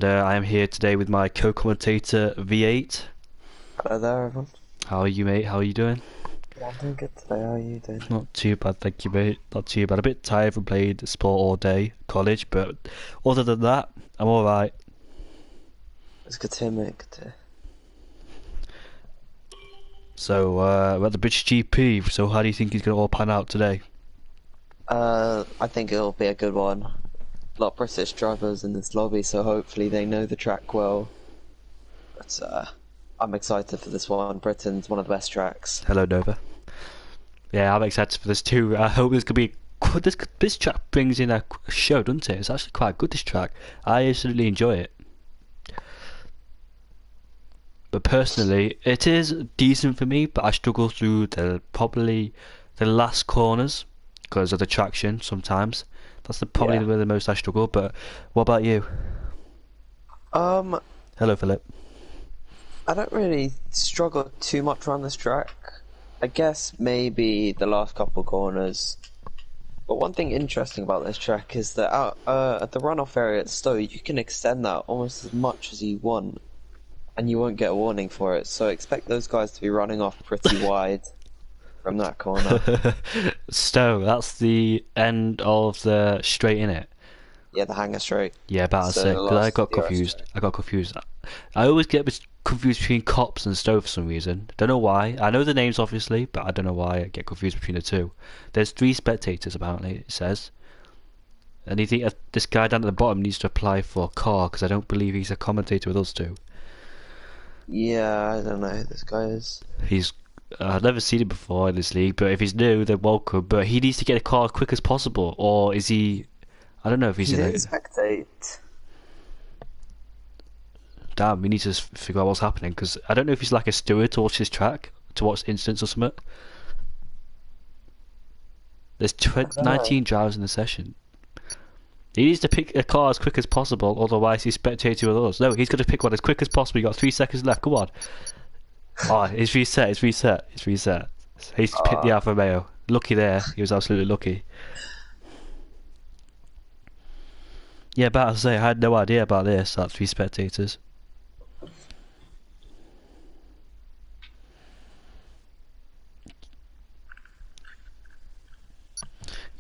and I am here today with my co-commentator V8. Hello there, everyone. How are you, mate? How are you doing? Yeah, I'm doing good today. How are you doing? Not too bad, thank you, mate. Not too bad. A bit tired from playing sport all day, college, but other than that, I'm alright. It's good to hear, mate. Good to hear. So, we're at the British GP, so how do you think it's going to all pan out today? I think it'll be a good one. A lot of British drivers in this lobby, so hopefully they know the track well. But I'm excited for this one. Britain's one of the best tracks. Hello, Nova. Yeah, I'm excited for this too. I hope this could be... This track brings in a show, doesn't it? It's actually quite good, this track. I absolutely enjoy it. But personally, it is decent for me, but I struggle through probably the last corners because of the traction sometimes. That's probably where the most I struggle. But what about you? Hello, Philip. I don't really struggle too much around this track. I guess maybe the last couple corners. But one thing interesting about this track is that out at the runoff area at Stowe, you can extend that almost as much as you want, and you won't get a warning for it. So expect those guys to be running off pretty wide from that corner. Stowe, that's the end of the straight, innit? Yeah, the hanger straight. Yeah, about to say, because I got confused. I always get confused between Cops and Stowe for some reason. Don't know why. I know the names obviously, but I don't know why I get confused between the two. There's 3 spectators apparently, it says. And you think this guy down at the bottom needs to apply for a car, because I don't believe he's a commentator with us two. Yeah, I don't know who this guy is. I've never seen him before in this league, but if he's new, then welcome. But he needs to get a car as quick as possible, or is he... I don't know if he's in it. Spectate. Damn, we need to figure out what's happening, because I don't know if he's like a steward to watch his track, to watch incidents or something. There's 19 drivers in the session. He needs to pick a car as quick as possible, otherwise he's spectating with us. No, he's got to pick one as quick as possible. You got 3 seconds left. Come on. Oh, it's reset. He's picked the Alfa Romeo. Lucky there. He was absolutely lucky. Yeah, about to say, I had no idea about this. That 3 spectators.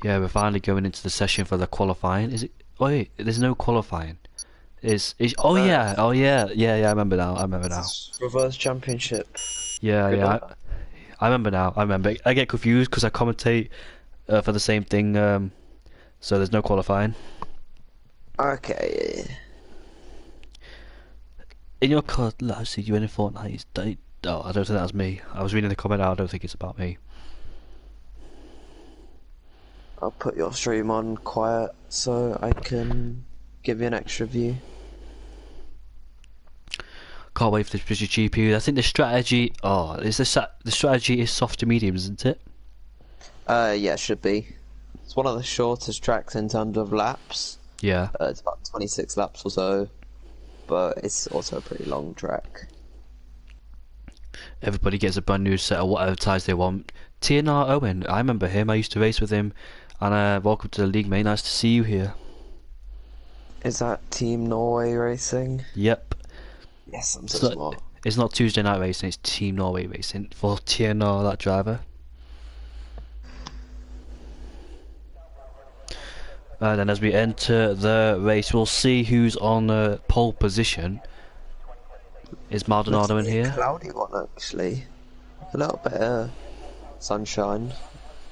Yeah, we're finally going into the session for the qualifying. Is it? Oh wait, there's no qualifying. Oh yeah, I remember now. Reverse championship. Yeah. I remember now. I get confused because I commentate for the same thing. So there's no qualifying. Okay. In your card, let's see. You in Fortnite? Oh, I don't think that was me. I was reading the comment. I don't think it's about me. I'll put your stream on quiet so I can give you an extra view. Can't wait for this British GPU. I think the strategy. Oh, the strategy is soft to medium, isn't it? Yeah, it should be. It's one of the shortest tracks in terms of laps. Yeah. It's about 26 laps or so, but it's also a pretty long track. Everybody gets a brand new set of whatever tyres they want. TNR Owen, I remember him. I used to race with him. And welcome to the league, mate. Nice to see you here. Is that Team Norway Racing? Yep. Yes, I'm so smart. It's not Tuesday Night Racing, it's Team Norway Racing for TNR, that driver. And then as we enter the race, we'll see who's on pole position. Is Maldonado in here? Cloudy one, actually. A little bit of sunshine.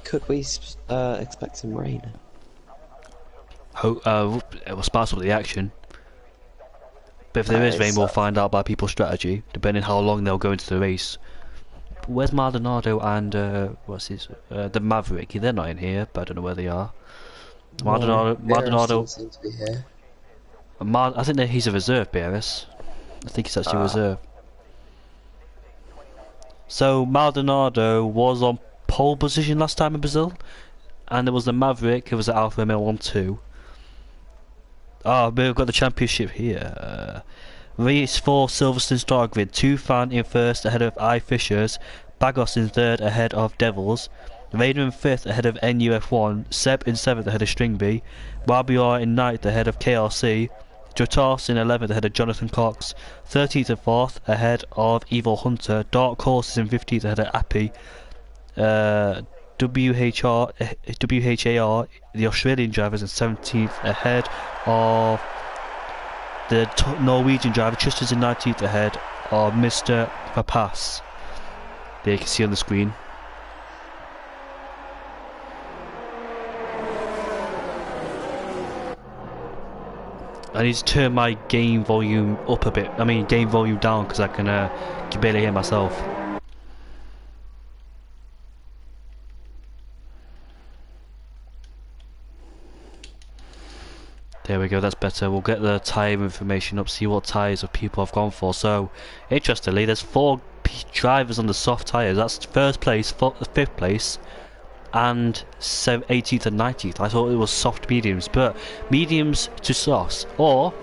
Could we expect some rain? It will spark up the action. But if there is rain, we'll find out by people's strategy, depending how long they'll go into the race. But where's Maldonado and the Maverick? They're not in here, but I don't know where they are. Maldonado seems to be here. I think that he's a reserve, BRS. I think he's actually a reserve. So Maldonado was on pole position last time in Brazil, and there was the Maverick. It was the Alfa Romeo 1-2. We've got the championship here. Race 4 Silverstone Star Grid. Tufan in first ahead of I Fishers. Bagos in third ahead of Devils. Raider in 5th ahead of NUF1, Seb in 7th ahead of Stringby, Rabiar in 9th ahead of KRC, Jotas in 11th ahead of Jonathan Cox. 13th and 4th ahead of Evil Hunter. Dark Horse is in 15th ahead of Appy. WHR, the Australian drivers, in 17th ahead of the Norwegian driver. Tristan's in 19th ahead of Mr. Papas. There you can see on the screen. I need to turn my game volume up a bit. I mean, game volume down, because I can barely hear myself. There we go, that's better. We'll get the tyre information up, see what tyres of people have gone for. So, interestingly, there's 4 drivers on the soft tyres. That's first place, 5th place, and 18th and 19th. I thought it was soft mediums, but mediums to softs. Or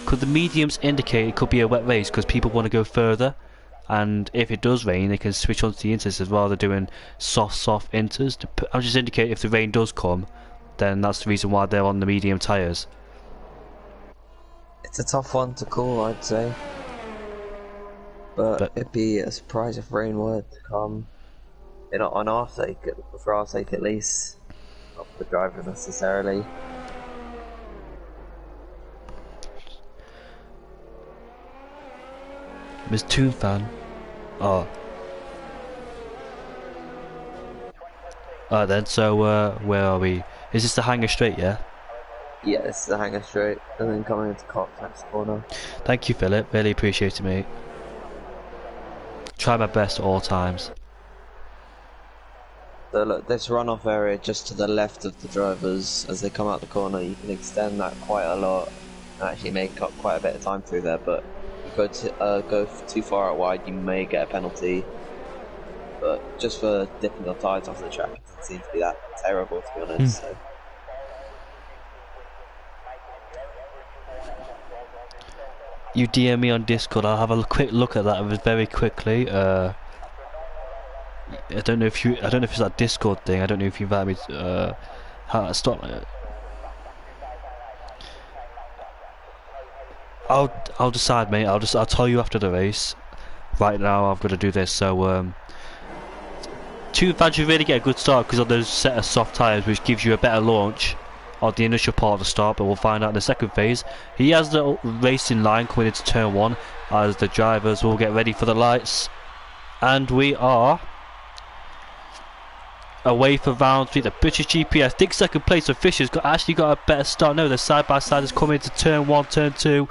could the mediums indicate it could be a wet race because people want to go further, and if it does rain they can switch onto the inters as well. They're doing soft inters. I'll just indicate if the rain does come, then that's the reason why they're on the medium tyres. It's a tough one to call, I'd say. But it'd be a surprise if rain were to come. Not on our sake, for our sake at least. Not for the driver necessarily. Miss Toon Fan. Oh. Alright then, so where are we? Is this the hangar straight, yeah? Yeah, this is the hangar straight, and then coming into Cox next corner. Thank you, Philip. Really appreciate it, mate. Try my best at all times. So look, this runoff area just to the left of the drivers, as they come out the corner, you can extend that quite a lot and actually make up quite a bit of time through there, but if you go too far out wide, you may get a penalty. But just for dipping your tyres off the track, it doesn't seem to be that terrible, to be honest. So. You DM me on Discord, I'll have a quick look at that very quickly. I don't know if it's that Discord thing. I don't know if you invite me to stop it. I'll decide, mate. I'll tell you after the race. Right now I've got to do this. So Toon Fan should really get a good start because of those set of soft tyres, which gives you a better launch on the initial part of the start, but we'll find out in the second phase. He has the racing line coming into turn 1 as the drivers will get ready for the lights, and we are away for round 3. The British GP, I think second place for Fisher's actually got a better start. No, the side by side is coming into turn 1, turn 2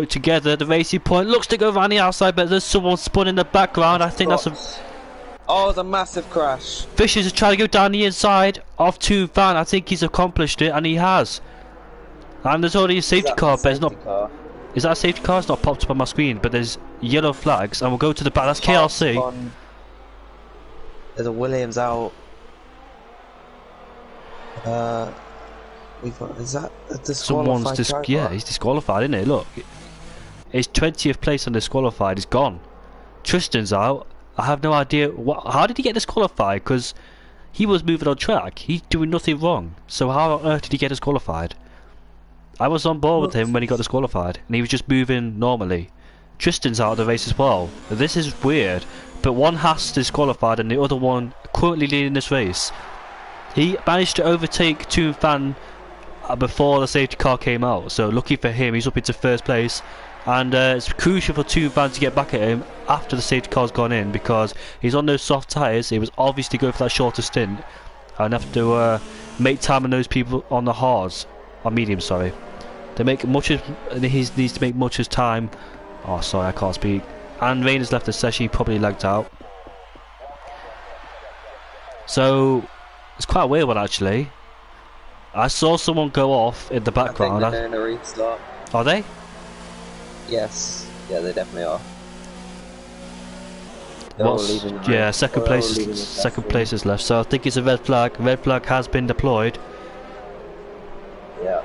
together. The racing point looks to go around the outside, but there's someone spun in the background. I think that's a... Oh, the massive crash. Fisher's is trying to go down the inside of Toon Fan. I think he's accomplished it, and he has. And there's already a safety car, but it's not... Is that a safety car? It's not popped up on my screen, but there's yellow flags, and we'll go to the back. That's KRC. There's a Williams out. Is that a disqualified driver? Yeah, he's disqualified, isn't it? Look. His 20th place on disqualified is gone. Tristan's out. I have no idea how did he get disqualified, because he was moving on track. He's doing nothing wrong. So how on earth did he get disqualified? I was on board with him when he got disqualified, and he was just moving normally. Tristan's out of the race as well. This is weird, but one has disqualified and the other one currently leading this race. He managed to overtake Toon Fan before the safety car came out, so lucky for him, he's up into first place. And it's crucial for Toon Fan to get back at him after the safety car's gone in, because he's on those soft tyres. He was obviously going for that shorter stint and have to make time on those people on the hards, or medium, sorry. They make much as he needs to make much as time. Oh, sorry, I can't speak. And Rain has left the session. He probably lagged out. So it's quite a weird one, actually. I saw someone go off in the background. I think they're doing a restart. Are they? Yes, yeah, they definitely are. Yeah, second place is left. So I think it's a red flag. Red flag has been deployed. Yeah.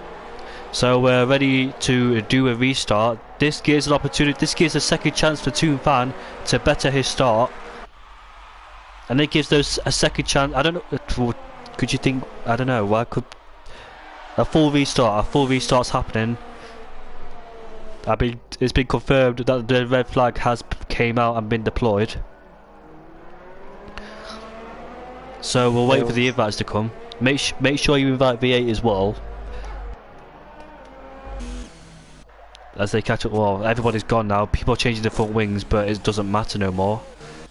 So we're ready to do a restart. This gives an opportunity. This gives a second chance for Toon Fan to better his start, and it gives those a second chance. I don't know. Could you think? I don't know. Why could a full restart? A full restart's happening. It's been confirmed that the red flag has came out and been deployed. So we'll wait for the invites to come. Make sure you invite V8 as well. As they catch up, well, everybody's gone now. People are changing their front wings, but it doesn't matter no more.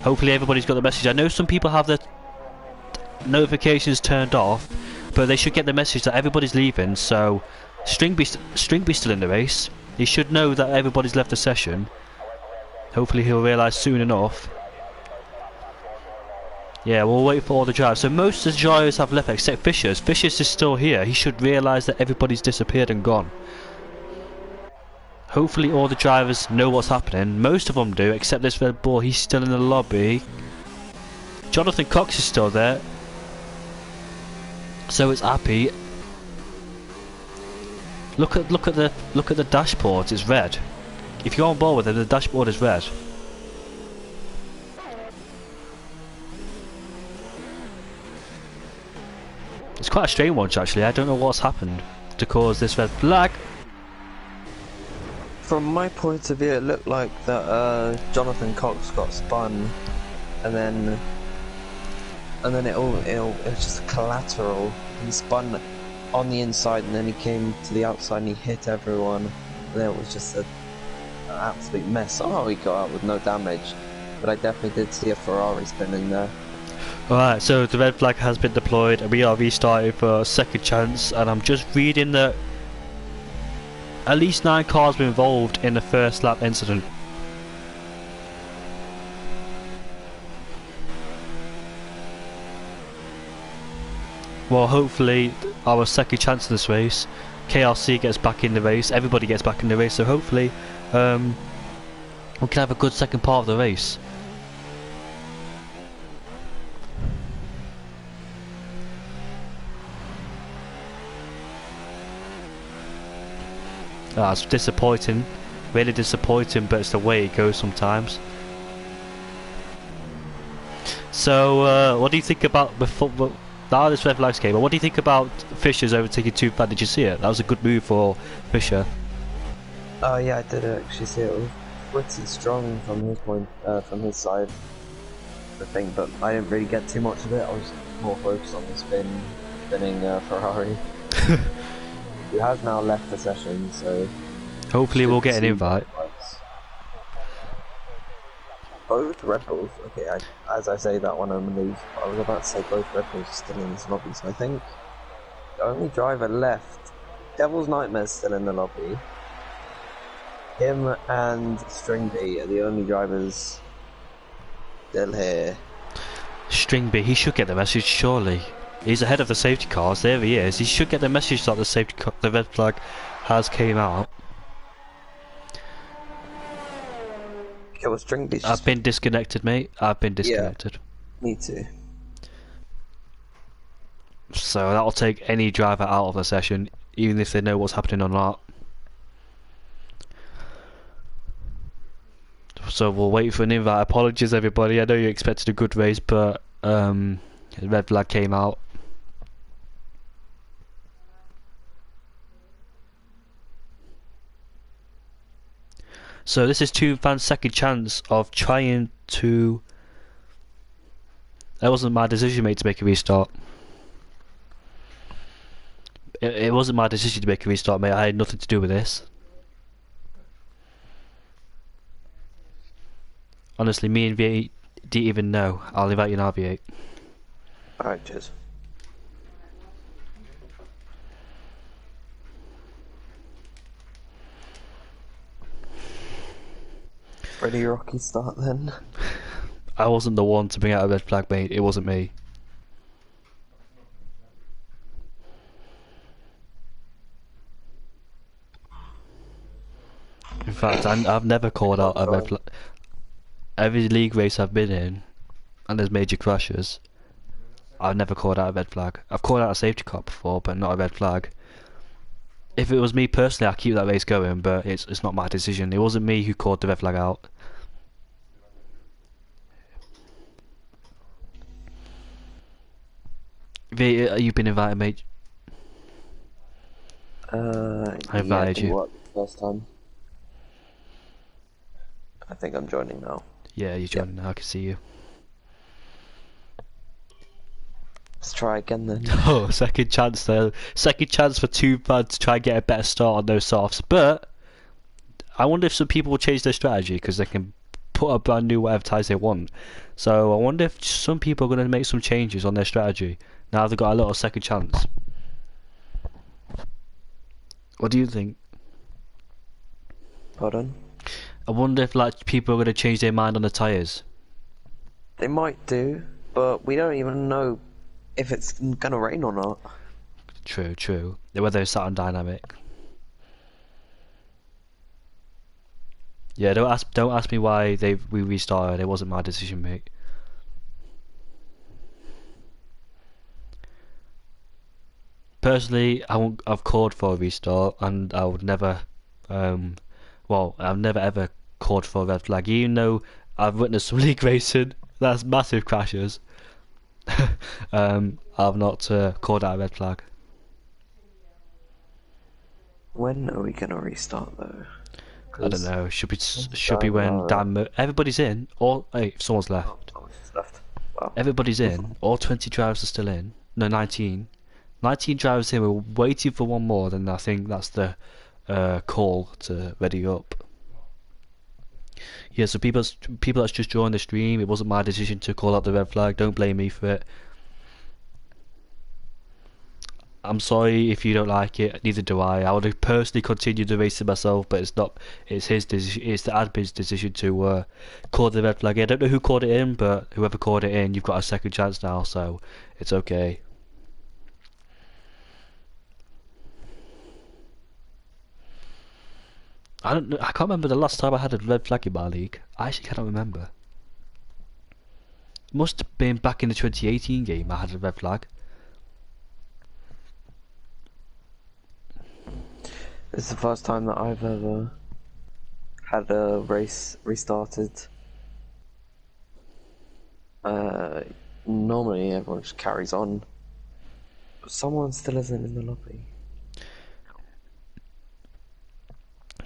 Hopefully everybody's got the message. I know some people have their notifications turned off, but they should get the message that everybody's leaving. So Stringby's still in the race. He should know that everybody's left the session. Hopefully he'll realise soon enough. Yeah, we'll wait for all the drivers. So most of the drivers have left except Fisher's. Fisher's is still here. He should realise that everybody's disappeared and gone. Hopefully all the drivers know what's happening. Most of them do, except this Red Bull. He's still in the lobby. Jonathan Cox is still there. So is Appy. Look at the dashboard. It's red. If you're on board with it, the dashboard is red. It's quite a strange one, actually. I don't know what's happened to cause this red flag. From my point of view, it looked like that Jonathan Cox got spun, and then it was just collateral. He spun on the inside, and then he came to the outside and he hit everyone. And then it was just an absolute mess. Somehow he got out with no damage, but I definitely did see a Ferrari spinning there. Alright, so the red flag has been deployed and we are restarting for a second chance, and I'm just reading that at least 9 cars were involved in the first lap incident. Well, hopefully our second chance in this race, KRC gets back in the race, everybody gets back in the race, so hopefully we can have a good second part of the race. It's disappointing, really disappointing, but it's the way it goes sometimes. So, what do you think about before now this red flags came? What do you think about Fisher's overtaking too bad? Did you see it? That was a good move for Fisher. Oh yeah, I did actually see it. It was pretty strong from his point, from his side, I think, but I didn't really get too much of it. I was more focused on the spinning Ferrari. He has now left the session, so hopefully we'll get an invite. Both Red Bulls. Okay, as I say that one, I was about to say both Red Bulls are still in this lobby, so I think the only driver left, Devil's Nightmare's still in the lobby. Him and Stringby are the only drivers still here. Stringby, he should get the message, surely. He's ahead of the safety cars. There he is. He should get the message that the red flag has came out. Okay, well, Stringby's I've been disconnected, mate. I've been disconnected. Yeah, me too. So that'll take any driver out of the session, even if they know what's happening or not. So we'll wait for an invite. Apologies, everybody. I know you expected a good race, but the red flag came out. So this is Two Fans' second chance of trying to... That wasn't my decision, mate, to make a restart. It wasn't my decision to make a restart, mate. I had nothing to do with this. Honestly, me and V8 didn't even know. I'll invite you now, V8. Alright, cheers. Pretty rocky start then. I wasn't the one to bring out a red flag, mate. It wasn't me. In fact, I've never called out a red flag. Every league race I've been in, and there's major crashes, I've never called out a red flag. I've called out a safety car before, but not a red flag. If it was me personally, I'd keep that race going, but it's not my decision. It wasn't me who called the red flag out. V, you've been invited, mate. I invited you. What, first time? I think I'm joining now. Yeah, you're Yep. joining now. I can see you. Let's try again then. Oh, second chance there. Second chance for two bad to try and get a better start on those softs. But I wonder if some people will change their strategy because they can put a brand new whatever ties they want. So I wonder if some people are going to make some changes on their strategy now they've got a little second chance. What do you think? Pardon? I wonder if like people are going to change their mind on the tyres. They might do, but we don't even know if it's gonna rain or not. True, true. Whether it's sat on dynamic. Yeah, don't ask me why we restarted. It wasn't my decision, mate. Personally, I've called for a restart, and I would never, well, I've never ever called for a red flag, even though I've witnessed some league racing. That's massive crashes. I've not called out a red flag. When are we gonna restart though? I don't know. Should be when everybody's in. Or hey, if someone's left. Oh, someone's just left. Wow. Everybody's in. All 20 drivers are still in. No, 19. 19 drivers here. We're waiting for one more. Then I think that's the call to ready up. Yeah. So people that's just joined the stream. It wasn't my decision to call out the red flag. Don't blame me for it. I'm sorry if you don't like it. Neither do I. I would have personally continued the racing myself, but it's not. It's his decision. It's the admin's decision to call the red flag. I don't know who called it in, but whoever called it in, you've got a second chance now, so it's okay. I don't know. I can't remember the last time I had a red flag in my league. I actually cannot remember. It must have been back in the 2018 game. I had a red flag. It's the first time that I've ever had a race restarted. Normally everyone just carries on, but someone still isn't in the lobby.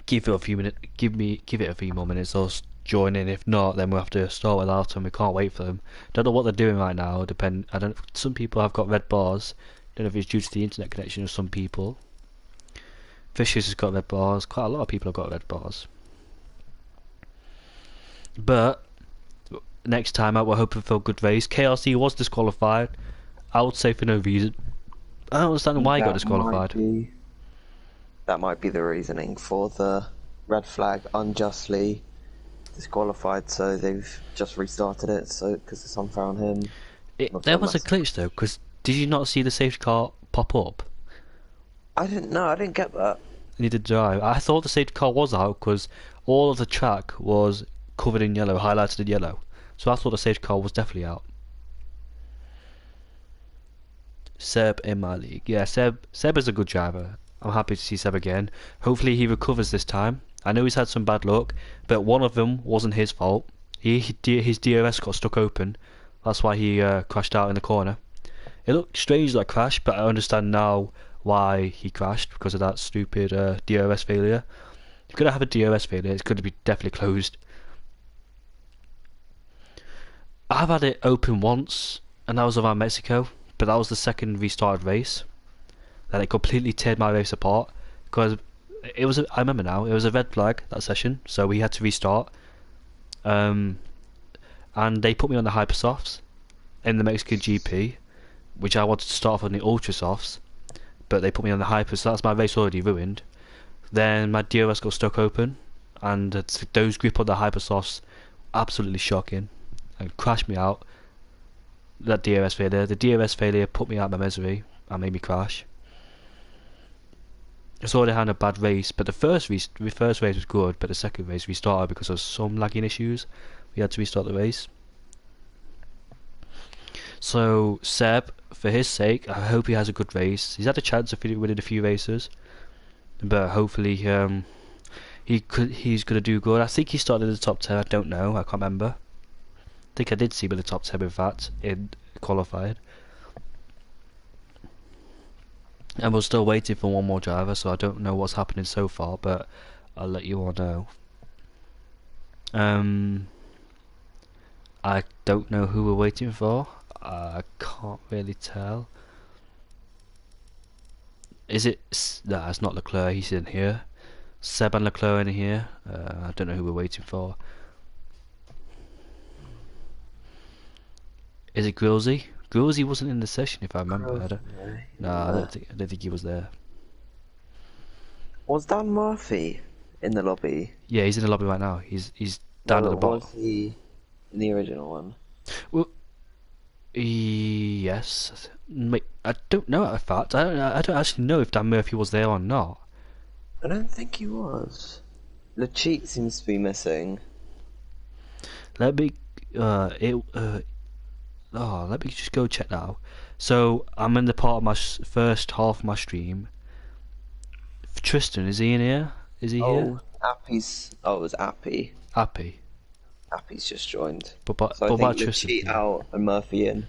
Give it a few minutes. Give it a few more minutes. Or join in. If not, then we'll have to start without them. We can't wait for them. Don't know what they're doing right now. I don't. Some people have got red bars. Don't know if it's due to the internet connection of some people. Fishers has got red bars. Quite a lot of people have got red bars. But next time out, we're hoping for a good race. KRC was disqualified. I would say for no reason. I don't understand why he got disqualified. That might be the reasoning for the red flag, unjustly disqualified. So they've just restarted it. So because it's unfair on him. There was a glitch though. Because did you not see the safety car pop up? I didn't know. I didn't get that. Neither did I. I thought the safety car was out because all of the track was covered in yellow, highlighted in yellow. So I thought the safety car was definitely out. Seb in my league. Yeah, Seb is a good driver. I'm happy to see Seb again. Hopefully he recovers this time. I know he's had some bad luck, but one of them wasn't his fault. His DRS got stuck open. That's why he crashed out in the corner. It looked strange that crash, but I understand now why he crashed because of that stupid DRS failure. If you're gonna have a DRS failure, it's gonna be definitely closed. I've had it open once, and that was around Mexico, but that was the second restarted race. That it completely teared my race apart because it was. I remember now. It was a red flag that session, so we had to restart. And they put me on the hypersofts in the Mexican GP, which I wanted to start off on the ultra softs, but they put me on the hyper, so that's my race already ruined. Then my DRS got stuck open, and those grip on the hyper softs, absolutely shocking, and crashed me out. That DRS failure, the DRS failure put me out of my misery and made me crash. I already had a bad race, but the first race was good, but the second race restarted because of some lagging issues. We had to restart the race. So Seb, for his sake, I hope he has a good race. He's had a chance of winning a few races, but hopefully he's gonna do good. I think he started in the top 10. I don't know. I can't remember. I think I did see him in the top 10 in fact in qualified. And we're still waiting for one more driver, so I don't know what's happening so far, but I'll let you all know. Um, I don't know who we're waiting for. I can't really tell. Is it? No, it's not Leclerc. He's in here. Seb and Leclerc in here. I don't know who we're waiting for. Is it Grillsy? Grillsy wasn't in the session, if I remember. No, I don't think he was there. Was Dan Murphy in the lobby? Yeah, he's in the lobby right now. He's down at the bottom. Was he in the original one? Well, yes. Mate, I don't know. In fact, I don't actually know if Dan Murphy was there or not. I don't think he was. The cheat seems to be missing. Let me let me just go check now. So I'm in the part of my first half of my stream. Tristan, is he in here? Is he here? Appy's. Oh, it was Appy. Appy. Appy's just joined. But So I think Tristan, cheat out and Murphy in.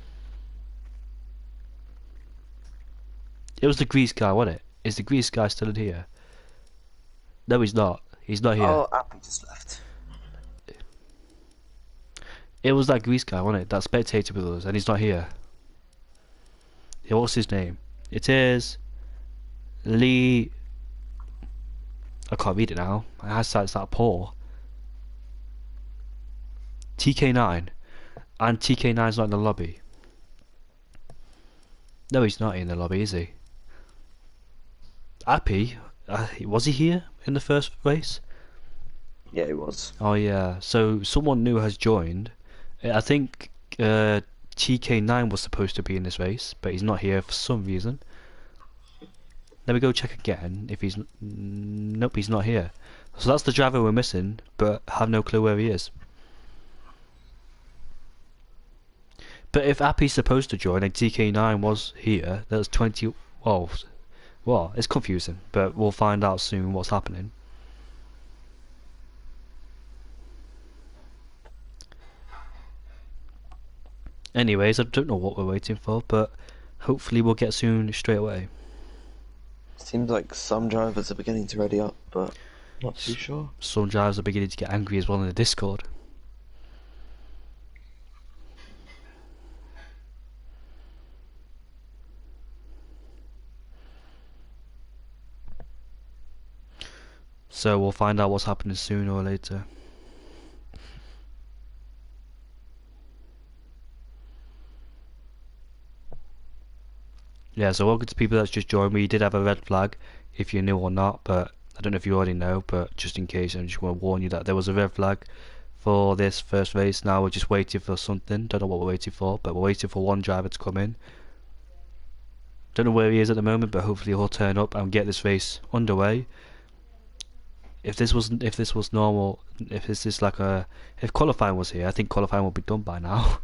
it was the Grease guy, wasn't it? Is the Grease guy still in here? No, he's not. He's not here. Oh, Appy just left. It was that Grease guy, wasn't it? That spectator with us, and he's not here. Yeah, what's his name? It is Lee. I can't read it now. My eyesight's that poor. TK9, and TK9's not in the lobby. No, he's not in the lobby, is he? Appy, was he here in the first race? Yeah, he was. Oh yeah, so someone new has joined. I think TK9 was supposed to be in this race, but he's not here for some reason. Let me go check again if he's... Nope, he's not here. So that's the driver we're missing, but have no clue where he is. But if Appy's supposed to join and TK9 was here, that's 20... Oh, well, it's confusing, but we'll find out soon what's happening. Anyways, I don't know what we're waiting for, but hopefully we'll get soon straight away. Seems like some drivers are beginning to ready up, but not too sure. Some drivers are beginning to get angry as well in the Discord. So we'll find out what's happening sooner or later. Yeah, so welcome to people that's just joined. We did have a red flag, if you knew or not, but I don't know if you already know, but just in case, I just want to warn you that there was a red flag for this first race. Now we're just waiting for something. Don't know what we're waiting for, but we're waiting for one driver to come in. Don't know where he is at the moment, but hopefully he'll turn up and get this race underway. If this was normal, if qualifying was here, I think qualifying will be done by now.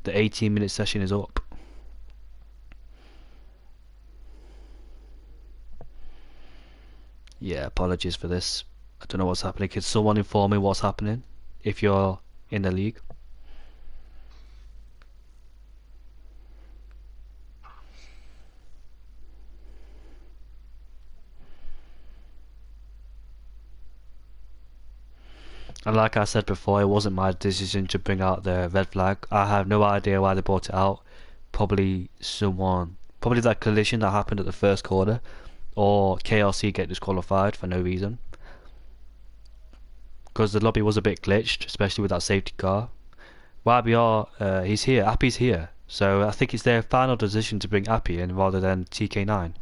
The 18-minute session is up. Yeah, apologies for this. I don't know what's happening. Can someone inform me what's happening if you're in the league? And like I said before, it wasn't my decision to bring out the red flag. I have no idea why they brought it out. Probably that collision that happened at the first corner, or KRC get disqualified for no reason. Because the lobby was a bit glitched, especially with that safety car. YBR, he's here, Appy's here. So I think it's their final decision to bring Appy in rather than TK9.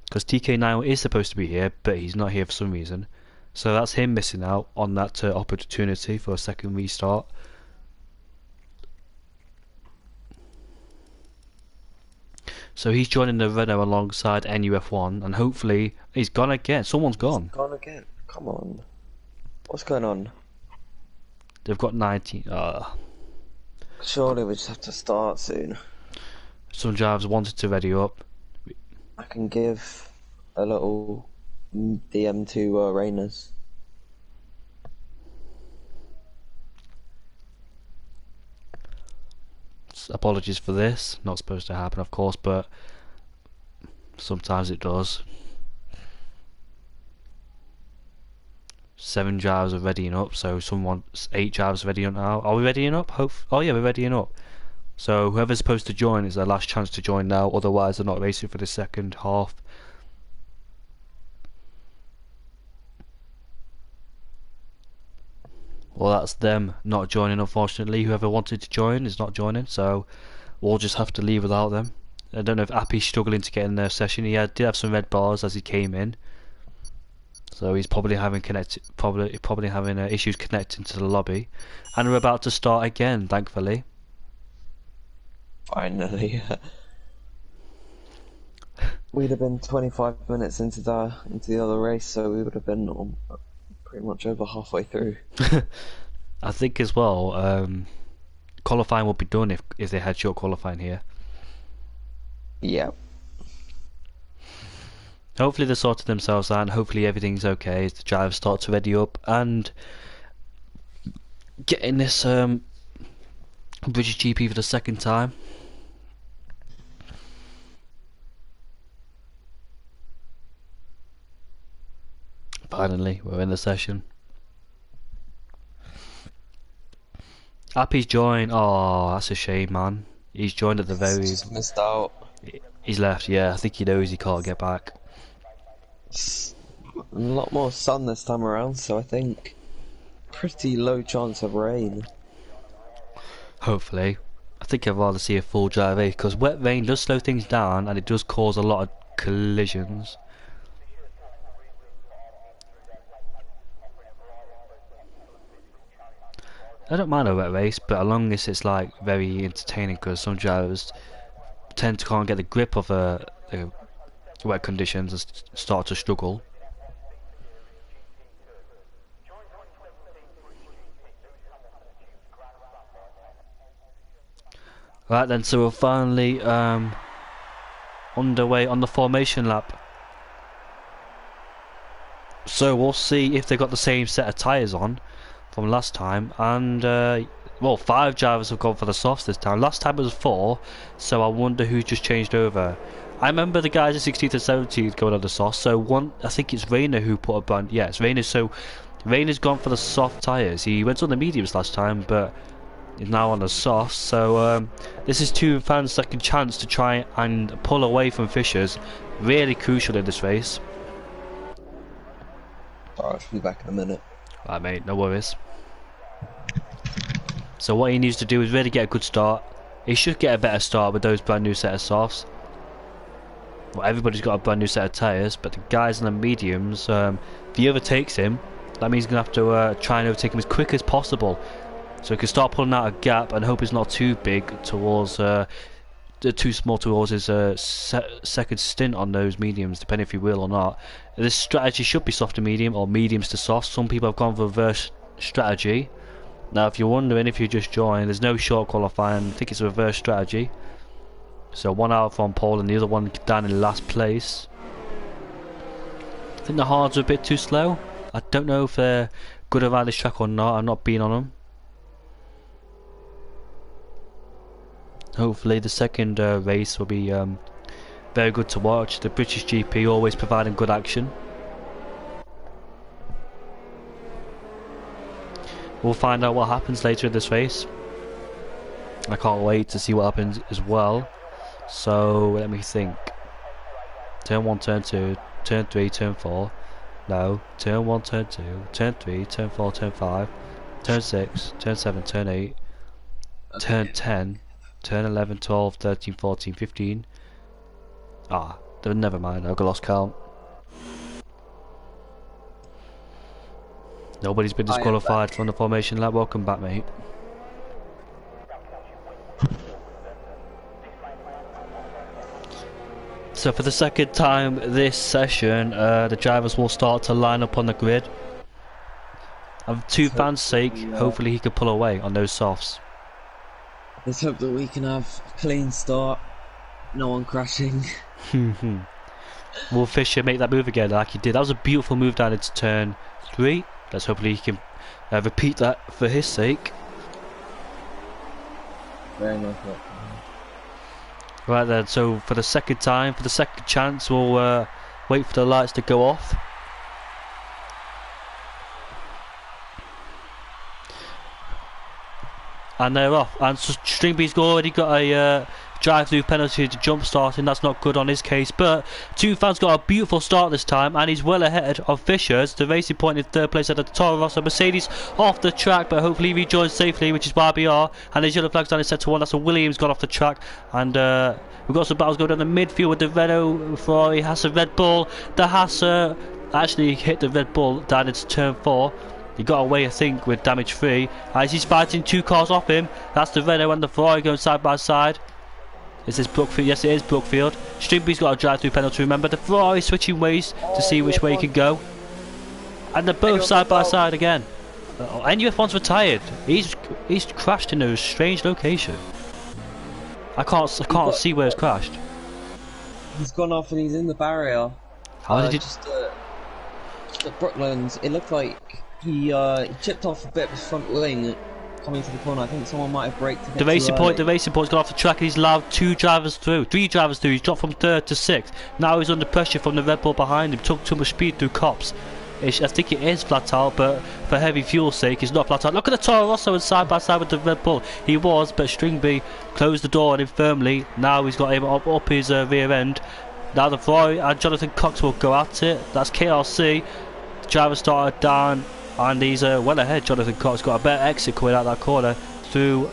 Because TK9 is supposed to be here, but he's not here for some reason. So that's him missing out on that opportunity for a second restart. So he's joining the Renault alongside NUF1, and hopefully he's gone again. Someone's gone. He's gone again. Come on. What's going on? They've got 19. Surely we just have to start soon. Some drivers wanted to ready up. I can give a little DM to Rainers. Apologies for this. Not supposed to happen, of course, but sometimes it does. 7 drivers are readying up, so 8 drivers are readying up now. Are we readying up? Oh yeah, we're readying up. So whoever's supposed to join is their last chance to join now, otherwise they're not racing for the second half. Well, that's them not joining, unfortunately. Whoever wanted to join is not joining, so we'll just have to leave without them. I don't know if Appy's struggling to get in their session. He did have some red bars as he came in, so he's probably having issues connecting to the lobby. And we're about to start again, thankfully. Finally. We'd have been 25 minutes into the other race, so we would have been pretty much over halfway through. I think as well, qualifying will be done if they had short qualifying here. Yeah. Hopefully they sorted themselves out and hopefully everything's okay as the drivers start to ready up and getting this British GP for the second time. Finally, we're in the session. Appy's joined. Oh, that's a shame, man. He's joined at the very... Just missed out. He's left, yeah. I think he knows he can't get back. A lot more sun this time around, so I think pretty low chance of rain. Hopefully. I think I'd rather see a full dry race because wet rain does slow things down and it does cause a lot of collisions. I don't mind a wet race, but as long as it's like very entertaining, because some drivers tend to can't get the grip of wet conditions and start to struggle. Right then, so we're finally underway on the formation lap. So we'll see if they got the same set of tyres on from last time, and well, 5 drivers have gone for the softs this time. Last time it was 4, so I wonder who just changed over. I remember the guys at 16th and 17th going on the softs, so I think it's Rayner who put a brand, yeah, it's Rayner, so Rayner's gone for the soft tyres. He went on the mediums last time, but he's now on the softs, so this is 2 fans' second chance to try and pull away from Fisher's. Really crucial in this race. Alright, I'll be back in a minute. Right mate, no worries. So what he needs to do is really get a good start. He should get a better start with those brand new set of softs. Well, everybody's got a brand new set of tyres, but the guys on the mediums, if he overtakes him, that means he's going to have to try and overtake him as quick as possible. So he can start pulling out a gap and hope it's not too big towards, too small towards his second stint on those mediums, depending if he will or not. This strategy should be soft to medium or mediums to soft. Some people have gone for reverse strategy. Now if you're wondering if you just joined, there's no short qualifying. I think it's a reverse strategy. So one out from pole and the other one down in last place. I think the hards are a bit too slow. I don't know if they're good around this track or not. I'm not being on them. Hopefully the second race will be very good to watch. The British GP always providing good action. We'll find out what happens later in this race. I can't wait to see what happens as well. So let me think. Turn 1, turn 2, turn 3, turn 4. No, turn 1, turn 2, turn 3, turn 4, turn 5, turn 6, turn 7, turn 8, turn 10, turn 11, 12, 13, 14, 15. Ah, never mind, I've lost count. Nobody's been disqualified from the formation lap. Welcome back, mate. So for the second time this session, the drivers will start to line up on the grid. And for 2 fans' sake, hopefully he can pull away on those softs. Let's hope that we can have a clean start, no one crashing. Will Fisher make that move again like he did? That was a beautiful move down into turn 3. Let's hopefully he can repeat that for his sake. Very nice. Right then, so for the second time, for the second chance, we'll wait for the lights to go off. And they're off. And so Stringbee's already got a drive-through penalty to jump starting. That's not good on his case. But Toonfan's got a beautiful start this time, and he's well ahead of Fisher's. The Racing Point in third place at the Toro Rosso. Mercedes off the track, but hopefully he rejoins safely, which is why we are. And there's yellow flags down in sector 1. That's a Williams gone off the track. And we've got some battles going down the midfield with the Renault, Ferrari, Haas, Red Bull. The Haas actually hit the Red Bull down into turn 4. He got away, I think, with damage free. As he's fighting 2 cars off him. That's the Renault and the Ferrari going side by side. Is this Brookfield? Yes, it is Brookfield. Stringbee's got a drive-through penalty. Remember, the Ferrari switching ways to see which way he can go. And they're both side by side again. NUF1's retired. He's crashed in a strange location. I can't see where it's crashed. He's gone off and he's in the barrier. How did he? Just at Brooklands, it looked like he chipped off a bit of his front wing coming to the corner. I think someone might have braked to get The Racing Point's gone off the track and he's allowed 3 drivers through. He's dropped from 3rd to 6th. Now he's under pressure from the Red Bull behind him. Took too much speed through cops. I think it is flat out, but for heavy fuel's sake, it's not flat out. Look at the Toro Rosso and side by side with the Red Bull. He was, but Stringbee closed the door on him firmly. Now he's got him up his rear end. Now the Ferrari and Jonathan Cox will go at it. That's KRC. The driver started down. And he's well ahead. Jonathan Cox got a better exit coming out that corner through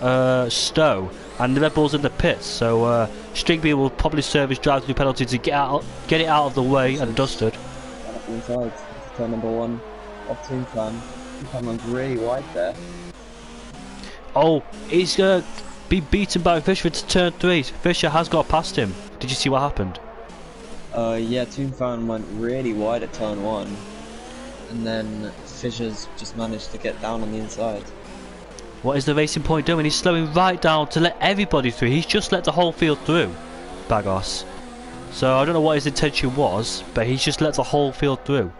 Stowe, and the Red Bull's in the pits. So Stringbee will probably serve his drive-through penalty to get it out of the way and dusted. Inside, turn number 1 of Toonfan. Toonfan runs really wide there. Oh, he's been beaten by Fisher into turn 3. Fisher has got past him. Did you see what happened? Yeah, Toonfan went really wide at turn 1, and then Fisher's just managed to get down on the inside. What is the Racing Point doing? He's slowing right down to let everybody through. He's just let the whole field through, Bagos. So I don't know what his intention was, but he's just let the whole field through.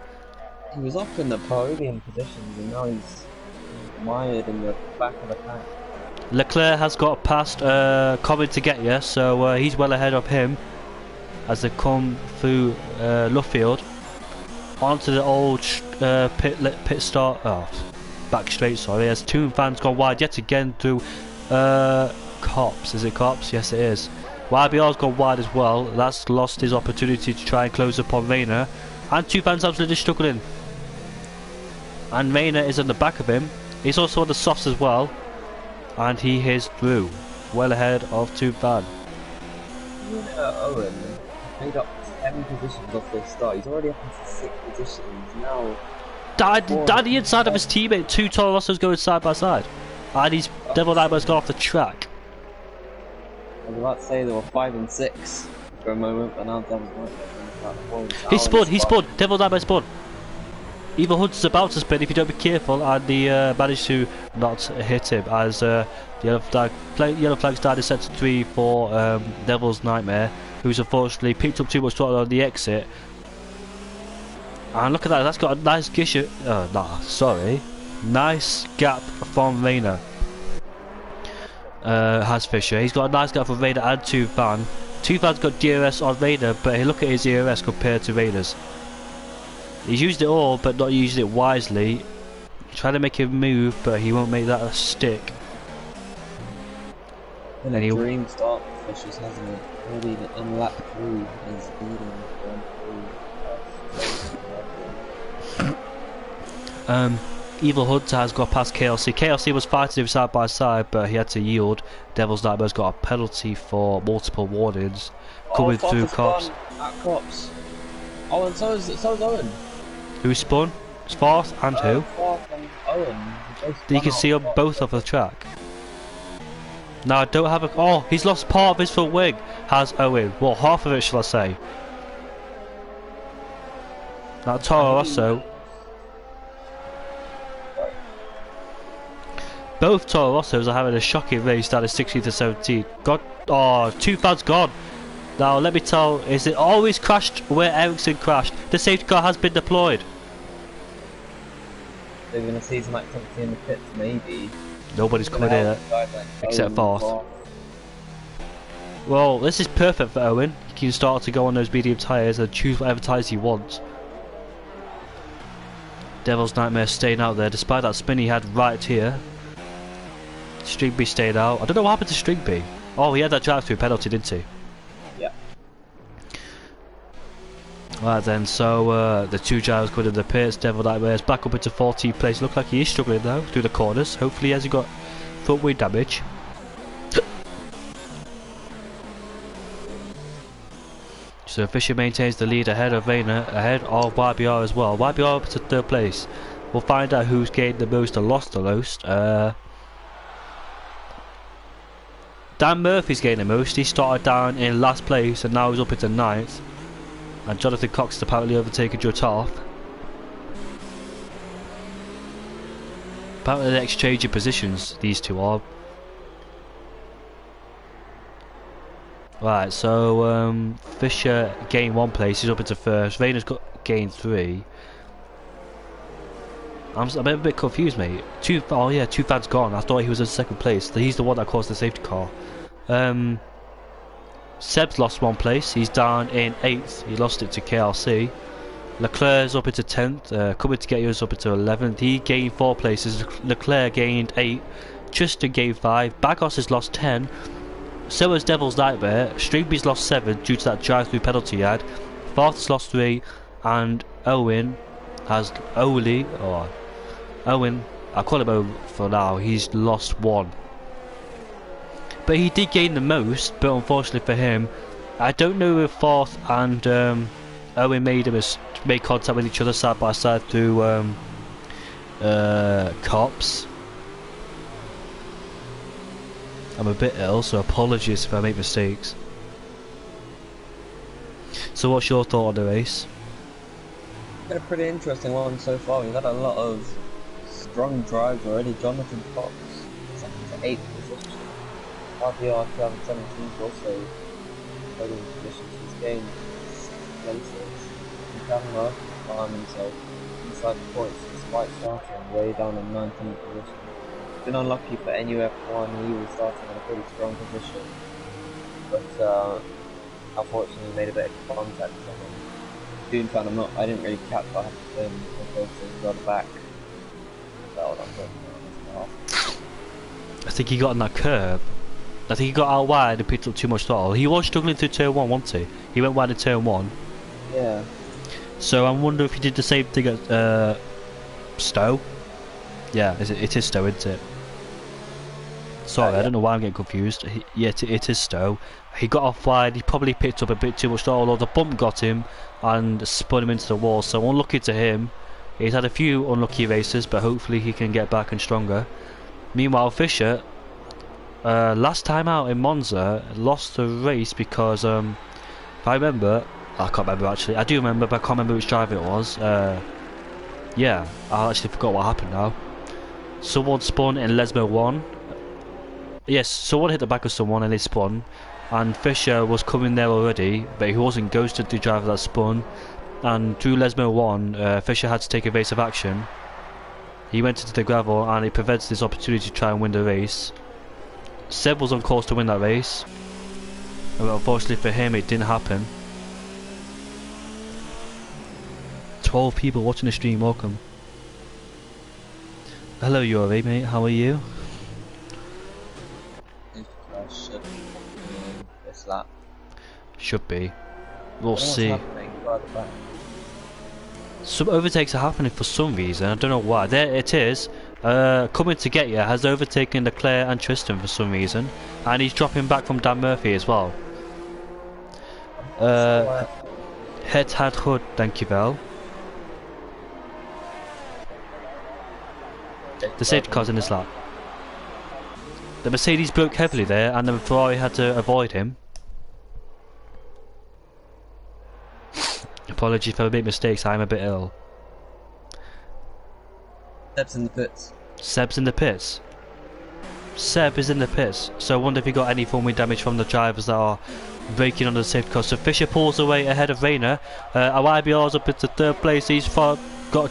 He was up in the podium positions and now he's mired in the back of the pack. Leclerc has got past Cobbin to get you, so he's well ahead of him as they come through Luffield. Onto the old pit start, back straight, sorry, as Toonfan's gone wide yet again through Cops. Is it Cops? Yes it is. YBR's gone wide as well. That's lost his opportunity to try and close upon Rayner, and Toonfan's absolutely struggling. And Rayner is on the back of him. He's also on the softs as well, and he is through, well ahead of Toonfan. Owen made up 7 positions off this start. He's already up into 6 positions now. Down the inside of his teammate. 2 Toro Rossos going side by side, and he's Devil Nightmare's gone off the track. I was about to say they were 5 and 6 for a moment, but now Devil's Nightmare. He spun. Devil Nightmare spun. Evil Hunt's about to spin if you don't be careful, and he managed to not hit him as yellow flag's died in sector 3 for Devil's Nightmare, who's unfortunately picked up too much throttle on the exit. And look at that, that's got a nice nice gap from Rayner. Has Fisher. He's got a nice gap from Rayner and Toonfan. Toonfan's got DRS on Rayner, but look at his ERS compared to Rayner's. He's used it all, but not used it wisely. Trying to make him move, but he won't make that a stick. And a dream start for Fisher's, hasn't it? Already in lap 3 is leading Evil Hunter has got past KLC. KLC was fighting him side by side, but he had to yield. Devil's Nightmare's got a penalty for multiple warnings coming through Cops. Cops. Oh, and so is Owen. Who spun? It's Fourth and who? Fourth and Owen. You can see on both of the track. Now I don't have a. Oh, he's lost part of his front wing. Has Owen? Well, half of it, shall I say? Now Toro Rosso. Both Toro Rossos are having a shocking race down to 16 to 17. God, oh, Toonfan's gone. Now let me tell, is it always crashed where Ericsson crashed? The safety car has been deployed. They're going to see some activity in the pits, maybe. Nobody's coming here except Fourth. Well, this is perfect for Owen. He can start to go on those medium tyres and choose whatever tyres he wants. Devil's Nightmare staying out there despite that spin he had right here. Streetby stayed out. I don't know what happened to Streetby. Oh, he had that drive-through penalty, didn't he? Yeah. Right then, so the two drivers go to the pits. Devil Nightmare's back up into 14th place. Look like he is struggling though through the corners. Hopefully he hasn't got front wing damage. So Fisher maintains the lead ahead of Rayner, ahead of YBR as well. YBR up to 3rd place. We'll find out who's gained the most and lost the most. Dan Murphy's gained the most. He started down in last place and now he's up into 9th. And Jonathan Cox has apparently overtaken Joe Toth. Apparently they're exchanging positions, these two are. Right, so Fisher gained 1 place, he's up into 1st. Rayner's got gained 3. I'm a bit confused, mate. Oh yeah, Tufan's gone. I thought he was in 2nd place. He's the one that caused the safety car. Seb's lost 1 place. He's down in 8th. He lost it to KLC. Leclerc's up into 10th. Coming to get you is up into 11th. He gained 4 places. Leclerc gained 8. Justin gained 5. Bagos has lost 10. So has Devil's Nightmare. Streetby's lost 7 due to that drive-through penalty he had. Farth has lost 3. And Owen has Owen, I'll call him Owen for now. He's lost 1. But he did gain the most, but unfortunately for him, I don't know if Farth and Owen made contact with each other side by side through cops. I'm a bit ill, so apologies if I make mistakes. So what's your thought on the race? Been a pretty interesting one so far. We've had a lot of strong drives already. Jonathan Cox, 2nd to 8th position. RBR 2017 also holding positions. He's gained 6 places. And Camera found himself inside the points despite starting way down in 19th position. Been unlucky for NUF1. He was starting in a pretty strong position, but unfortunately made a bit of contact with him. Doom fan, I didn't really catch what happened to him because he got back. I think he got on that curb. I think he got out wide and picked up too much throttle. He was struggling through turn 1, wasn't he? He went wide in turn 1. Yeah. So I wonder if he did the same thing at Stowe. Yeah, it is Stowe, isn't it? Sorry, yeah. I don't know why I'm getting confused. Yeah, it is Stowe. He got off wide, he probably picked up a bit too much throttle, or the bump got him and spun him into the wall, so unlucky to him. He's had a few unlucky races, but hopefully he can get back and stronger. Meanwhile, Fisher, last time out in Monza, lost the race because, if I remember, I can't remember actually, I do remember, but I can't remember which driver it was. Yeah, I actually forgot what happened now. Someone spun in Lesmo 1. Yes, someone hit the back of someone and they spun. And Fisher was coming there already, but he wasn't ghosted the driver that spun. And through Lesmo 1, Fisher had to take evasive action. He went into the gravel and it prevented his opportunity to try and win the race. Seb was on course to win that race, but unfortunately for him it didn't happen. 12 people watching the stream, welcome. Hello Yuri, mate, how are you? Should be. We'll see. Some overtakes are happening for some reason, I don't know why. There it is. Coming to get you has overtaken Leclerc and Tristan for some reason, and he's dropping back from Dan Murphy as well. Het had goed, dankjewel. The safety car's in this lap. The Mercedes broke heavily there, and the Ferrari had to avoid him. Apologies if I make mistakes, I'm a bit ill. Seb's in the pits. Seb's in the pits. Seb is in the pits, so I wonder if he got any form of damage from the drivers that are braking on the safety car. So Fisher pulls away ahead of Rayner. YBR's up into 3rd place, he's got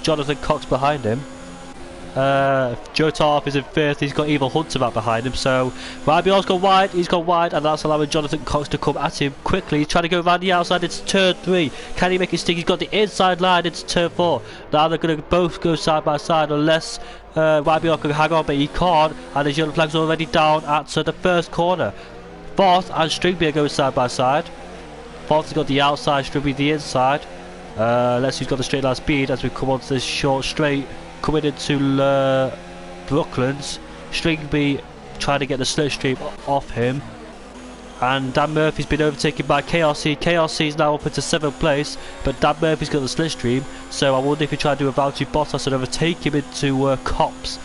Jonathan Cox behind him. Joe Tarp is in 5th. He's got Evil Hunter right behind him. So Rabiot's gone wide. He's gone wide, and that's allowing Jonathan Cox to come at him quickly. He's trying to go around the outside. It's turn 3. Can he make it stick? He's got the inside line. It's turn 4. Now they're going to both go side by side unless Rabiot can hang on, but he can't. And his yellow flag's already down at the first corner. Fourth and Stringby are going side by side. Fourth has got the outside, Stringby the inside. Let's see who's got the straight line speed as we come onto this short straight. Coming into Brooklands. Stringby trying to get the slipstream off him. And Dan Murphy's been overtaken by KRC. KRC is now up into 7th place, but Dan Murphy's got the slipstream. So I wonder if he tried to do a Valtteri Bottas and overtake him into Cops.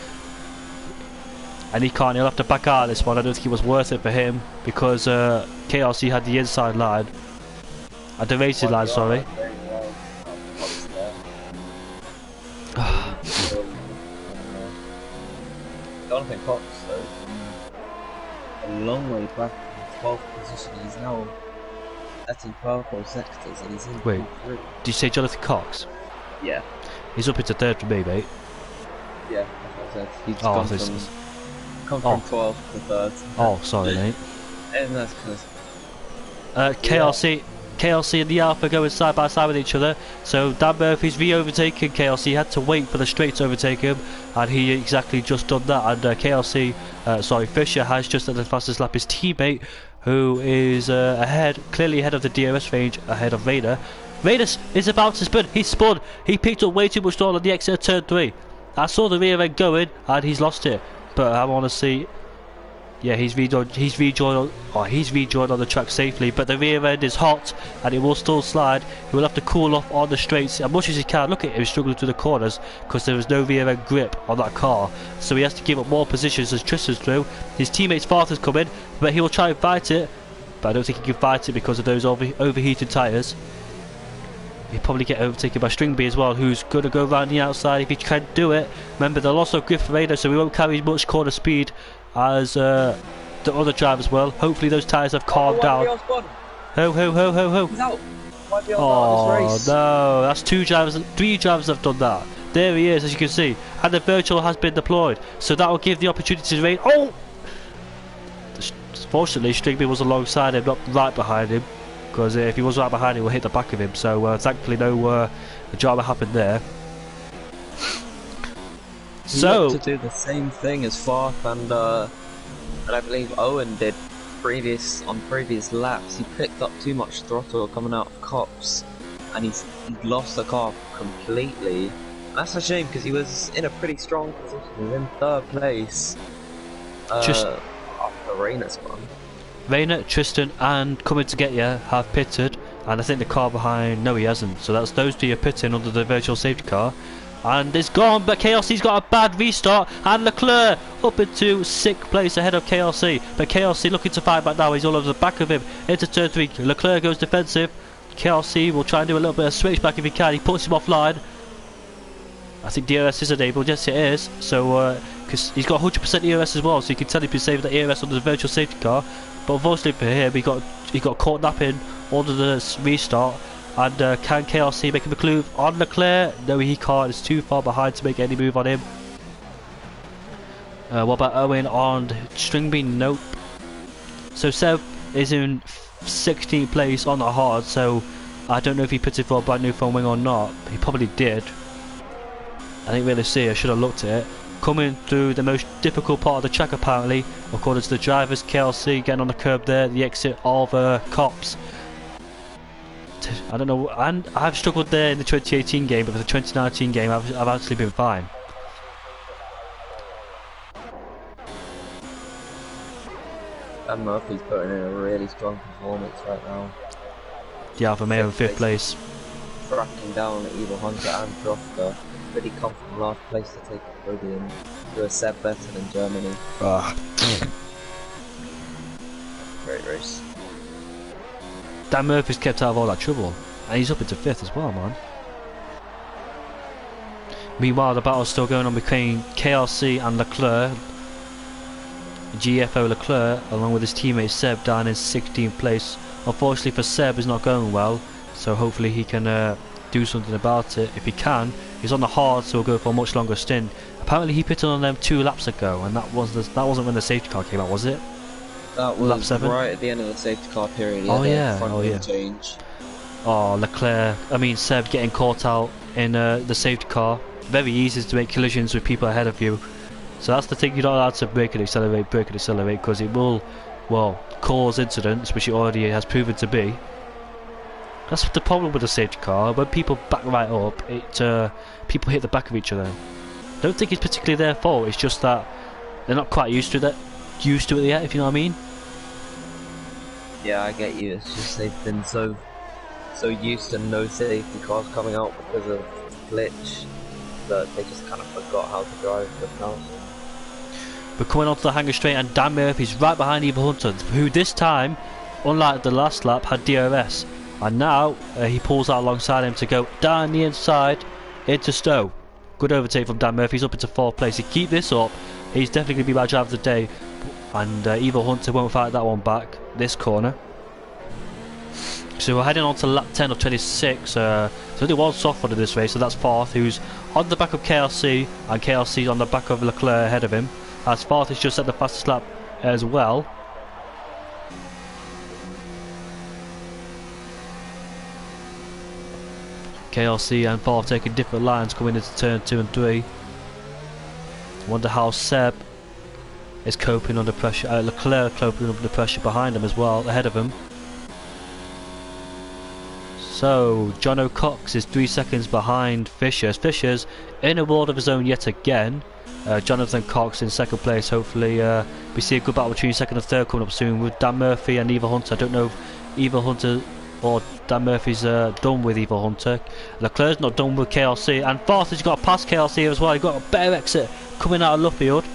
And he can't, he'll have to back out of this one. I don't think it was worth it for him because KRC had the inside line. The racing line, sorry. Jonathan Cox, though, a long way back in 12th position. He's now in purple sectors and he's in. Wait, did you say Jonathan Cox? Yeah. He's up into 3rd for me, mate. Yeah, that's what I said. He's come from 12th to 3rd. Oh, sorry, mate. And that's because KLC and the Alpha going side by side with each other. So Dan Murphy's re-overtaken KLC. He had to wait for the straight to overtake him, and he exactly just done that. And Fisher has just at the fastest lap his teammate, who is clearly ahead of the DRS range, ahead of Rayner. Rayner is about to spin. He spun. He picked up way too much stall on the exit of turn 3. I saw the rear end going, and he's lost it. But I want to see. Yeah, he's rejoined on the track safely, but the rear end is hot and it will still slide. He will have to cool off on the straights as much as he can. Look at him struggling through the corners because there is no rear end grip on that car, so he has to give up more positions as Tristan's through. His teammate's Farther's coming, but he will try and fight it, but I don't think he can fight it because of those overheated tyres. He'll probably get overtaken by Stringby as well, who's going to go around the outside if he can do it. Remember, they'll also grip for Raider, so he won't carry as much corner speed as the other drivers will. Hopefully those tyres have calmed down. Ho ho ho ho ho. He's out. Oh no, that's 3 drivers have done that. There he is, as you can see, and the virtual has been deployed, so that will give the opportunity to rain. Oh! Fortunately, Stringby was alongside him, not right behind him, because if he was right behind him, we'll hit the back of him. So thankfully, no drama happened there. So to do the same thing as Farth and I believe Owen did on previous laps. He picked up too much throttle coming out of Cops, and he lost the car completely. That's a shame because he was in a pretty strong position. He was in 3rd place after Rayner spun. Rayner, Tristan, and Coming to Get You have pitted, and I think the car behind. No, he hasn't. So that's those 2 are pitting under the virtual safety car. And it's gone, but KLC's got a bad restart, and Leclerc up into 6th place ahead of KLC. But KLC looking to fight back now. He's all over the back of him into turn 3. Leclerc goes defensive. KLC will try and do a little bit of switchback if he can. He puts him offline. I think DRS is enabled. Yes, it is. So because he's got 100% ERS as well, so you can tell he's been saving the ERS under the virtual safety car. But unfortunately for him, he got caught napping under the restart. And can KLC make a move on Leclerc? No, he can't. It's too far behind to make any move on him. What about Owen on Stringby? Nope. So Seb is in 16th place on the hard, so I don't know if he pitted for a brand new front wing or not. He probably did. I didn't really see. I should have looked at it. Coming through the most difficult part of the track apparently, according to the drivers. KLC getting on the curb there, the exit of Cops. I don't know, and I've struggled there in the 2018 game, but for the 2019 game I've actually been fine. And Murphy's putting in a really strong performance right now. The Alfa Romeo in 5th place. Tracking down Evil Hunter and Drofter. Pretty comfortable last place to take a podium to a Seb Vettel in Germany. Great race. Dan Murphy's kept out of all that trouble, and he's up into 5th as well, man. Meanwhile, the battle's still going on between KLC and Leclerc. GFO Leclerc, along with his teammate Seb, down in 16th place. Unfortunately for Seb, it's not going well, so hopefully he can do something about it. If he can, he's on the hard, so he'll go for a much longer stint, Apparently he pitted on them 2 laps ago, and that wasn't when the safety car came out, was it? That Lap was 7? right at the end of the safety car period. Oh yeah, front oh wing yeah. change. Oh, Seb getting caught out in the safety car. Very easy to make collisions with people ahead of you. So that's the thing, you're not allowed to brake and accelerate, because it will, well, cause incidents, which it already has proven to be. That's the problem with the safety car. When people back right up, people hit the back of each other. Don't think it's particularly their fault. It's just that they're not quite used to it yet. If you know what I mean. Yeah, I get you. It's just they've been so used to no safety cars coming out because of glitch that they just kind of forgot how to drive the cars. We're coming onto the hangar straight, and Dan Murphy's right behind Eva Hunter, who this time, unlike the last lap, had DRS. And now he pulls out alongside him to go down the inside into Stowe. Good overtake from Dan Murphy. He's up into 4th place. If he keep this up, he's definitely going to be my driver of the day. And Eva Hunter won't fight that one back this corner. So we're heading on to lap 10 of 26. There's only one soft one in this race, so that's Farth, who's on the back of KLC, and KLC's on the back of Leclerc ahead of him. As Farth has just set the fastest lap as well. KLC and Farth taking different lines coming into turn 2 and 3. Wonder how Seb is coping under pressure. Leclerc coping under pressure behind him as well, ahead of him. So John O'Cox is 3 seconds behind Fishers. Fishers in a world of his own yet again. Jonathan Cox in 2nd place. Hopefully we see a good battle between 2nd and 3rd coming up soon with Dan Murphy and Eva Hunter. I don't know if Eva Hunter or Dan Murphy's done with Eva Hunter. Leclerc's not done with KLC, and Farth has got past KLC as well. He's got a better exit coming out of Luffield.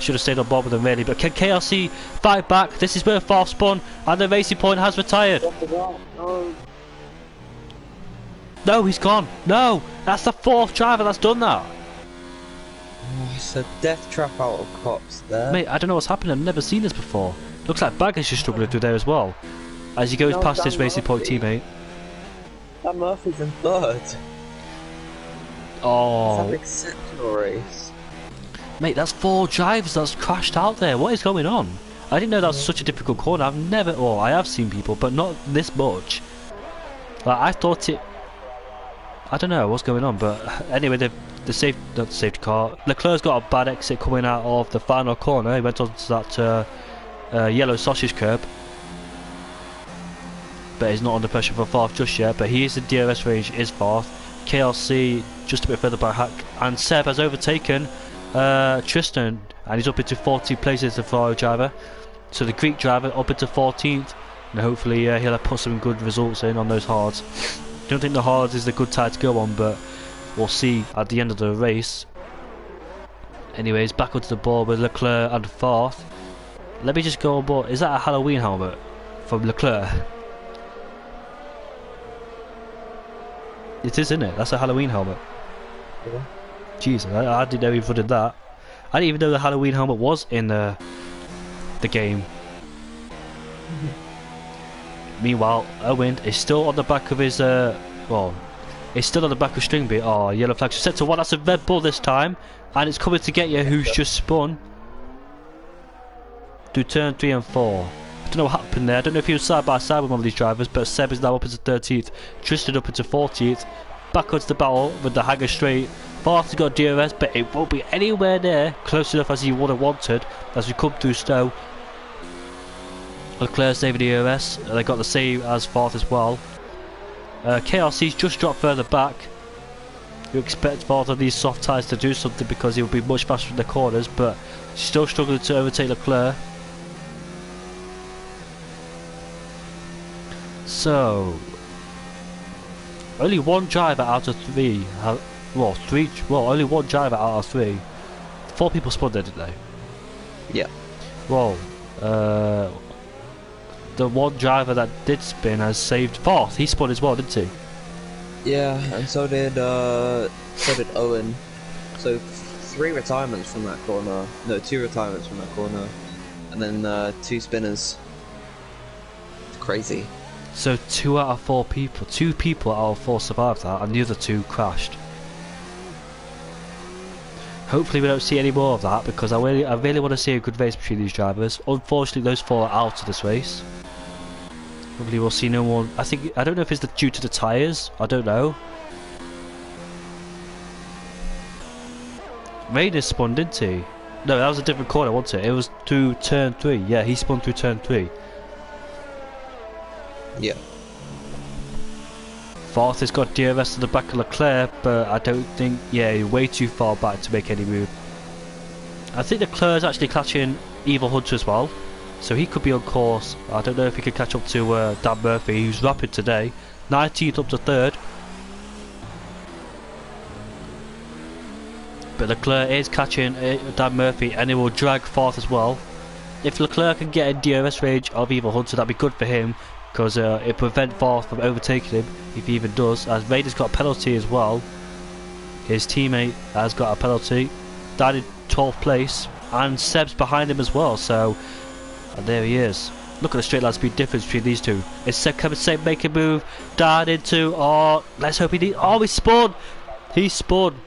Should have stayed on board with them really, but can KLC fight back? This is where Farth spun, and the Racing Point has retired. No, he's gone. No, that's the 4th driver that's done that. Oh, it's a death trap out of Cops there. Mate, I don't know what's happened. I've never seen this before. Looks like Bagger's just struggling through there as well, as he goes past his Racing Point teammate. Dan Murphy's in 3rd. Oh, it's an exceptional race. Mate, that's 4 drivers that's crashed out there. What is going on? I didn't know that was such a difficult corner. I have seen people, but not this much. Like, I thought it... I don't know what's going on, but anyway, not the safety car. Leclerc's got a bad exit coming out of the final corner. He went on to that yellow sausage curb. But he's not under pressure for Farth just yet, but he is in DRS range, is Farth. KLC just a bit further back, and Seb has overtaken Tristan, and he's up into 14 places, the Ferrari driver. So the Greek driver up into 14th, and hopefully he'll put some good results in on those hards. Don't think the hards is the good tide to go on, but we'll see at the end of the race. Anyways, back onto the board with Leclerc and Farth. Let me just go on board. Is that a Halloween helmet from Leclerc? It is, isn't it? That's a Halloween helmet. Yeah. Jesus, I didn't know he footed that. I didn't even know the Halloween helmet was in the game. Meanwhile, Owen is still on the back of his, it's still on the back of Stringbeat. Oh, yellow flag set to 1. That's a Red Bull this time, and it's coming to get you, who's just spun to turn 3 and 4. I don't know what happened there. I don't know if he was side by side with one of these drivers, but Seb is now up into 13th, Tristan up into 14th. Back onto the battle with the hangar straight. Farth has got DRS, but it won't be anywhere near close enough as he would have wanted as we come through Stowe. Leclerc saving DRS. They got the save as Farth as well. KRC's just dropped further back. You expect Farth on these soft tyres to do something because he will be much faster in the corners, but still struggling to overtake Leclerc. So only one driver out of 3 only one driver out of 3. 4 people spun there, didn't they? Yeah. Well, the one driver that did spin has saved Farth. He spun as well, didn't he? Yeah, and so did Owen. So 3 retirements from that corner. No, 2 retirements from that corner, and then 2 spinners. It's crazy. So 2 out of 4 people, 2 people out of 4 survived that, and the other 2 crashed. Hopefully we don't see any more of that, because I really want to see a good race between these drivers. Unfortunately, those four are out of this race. Hopefully we'll see no more. I don't know if it's due to the tyres. I don't know. Raiders spun, didn't he? No, that was a different corner, wasn't it? It was through turn 3. Yeah, he spun through turn 3. Yeah. Fourth has got DRS to the back of Leclerc, but I don't think, yeah, way too far back to make any move. I think Leclerc's actually catching Evil Hunter as well, so he could be on course. I don't know if he could catch up to Dan Murphy, who's rapid today. 19th up to 3rd. But Leclerc is catching Dan Murphy, and it will drag 4th as well. If Leclerc can get in DRS range of Evil Hunter, that'd be good for him, because it prevents 4th from overtaking him, if he even does. As Raiders got a penalty as well. His teammate has got a penalty. Down in 12th place, and Seb's behind him as well, so there he is. Look at the straight line speed difference between these two. Is Seb coming to make a move? Down into, oh, let's hope he did. Oh, he spun! He spun!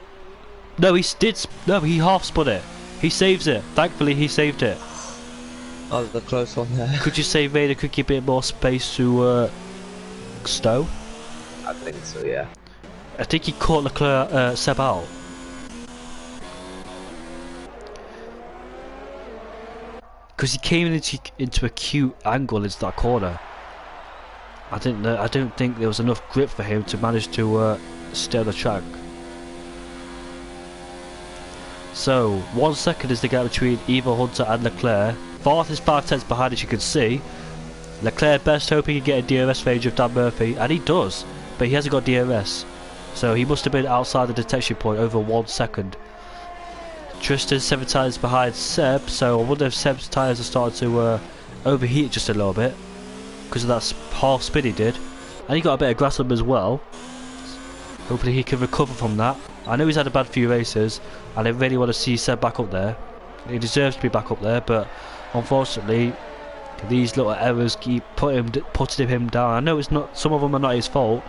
No, he half spun it. He saves it. Thankfully, he saved it. Oh, the close one there. Could you say Vader could give a bit more space to Stowe? I think so, yeah. I think he caught Leclerc, Seb out. Because he came into a cute angle into that corner. I don't think there was enough grip for him to manage to stay on the track. So 1 second is the gap between Evil Hunter and Leclerc. 4th is 5 tenths behind, as you can see. Leclerc best hoping he can get a DRS range of Dan Murphy, and he does, but he hasn't got DRS, so he must have been outside the detection point over 1 second. Tristan 7 tyres behind Seb, so I wonder if Seb's tyres are starting to overheat just a little bit because of that half spin he did, and he got a bit of grass on him as well. Hopefully he can recover from that. I know he's had a bad few races, and I really want to see Seb back up there. He deserves to be back up there, but unfortunately these little errors keep putting him down. I know it's not, some of them are not his fault,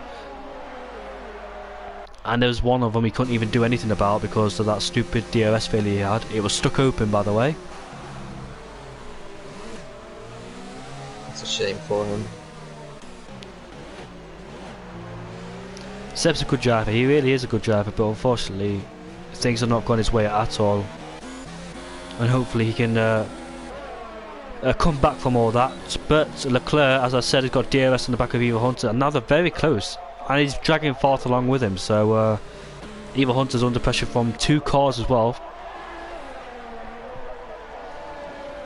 and there's one of them he couldn't even do anything about because of that stupid DRS failure he had. It was stuck open, by the way. It's a shame for him. Seb's a good driver, he really is a good driver, but unfortunately things are not going his way at all, and hopefully he can come back from all that. But Leclerc, as I said, has got DRS in the back of Evil Hunter, and now they're very close, and he's dragging 4th along with him, so Evil Hunter's under pressure from 2 cars as well.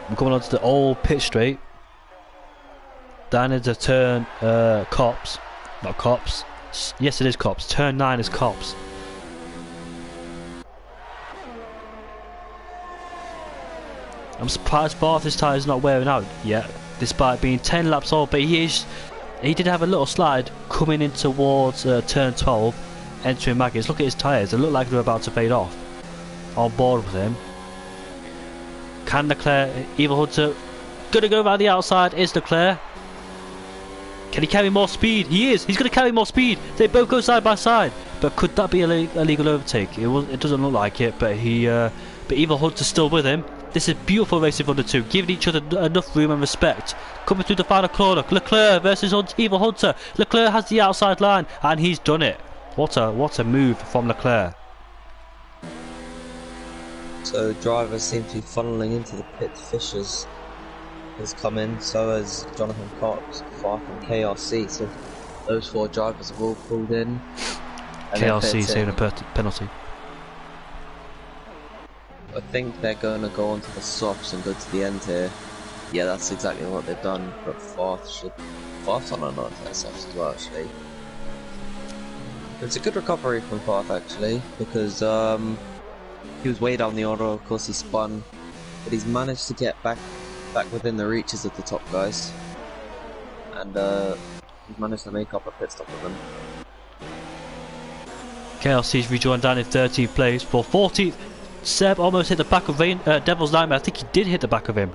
I'm coming onto the old pit straight, down into turn Cops, not Cops. Yes, it is Cops. Turn 9 is Cops. I'm surprised Barth's tyre is not wearing out yet, despite being 10 laps old. But he did have a little slide coming in towards turn 12, entering Maggie's. Look at his tyres; they look like they're about to fade off. On board with him. Can Leclerc, Evil Hunter, gonna go around the outside? Is Leclerc? Can he carry more speed? He is! He's going to carry more speed! They both go side by side! But could that be a legal overtake? It doesn't look like it, but but Evil Hunter's still with him. This is beautiful racing for the two, giving each other enough room and respect. Coming through the final corner, Leclerc versus Evil Hunter. Leclerc has the outside line, and he's done it. What a move from Leclerc. So drivers seem to be funneling into the pit. Fishers has come in, so has Jonathan Cox, far from KRC, so those 4 drivers have all pulled in. KRC saving a penalty. I think they're going to go onto the softs and go to the end here. Yeah, that's exactly what they've done, but Farth's on a not softs as well, actually. It's a good recovery from Farth, actually, because he was way down the order. Of course he spun, but he's managed to get back within the reaches of the top guys, and he's managed to make up a pit stop with them. KLC's rejoined down in 13th place for 14th. Seb almost hit the back of Devil's Nightmare. I think he did hit the back of him.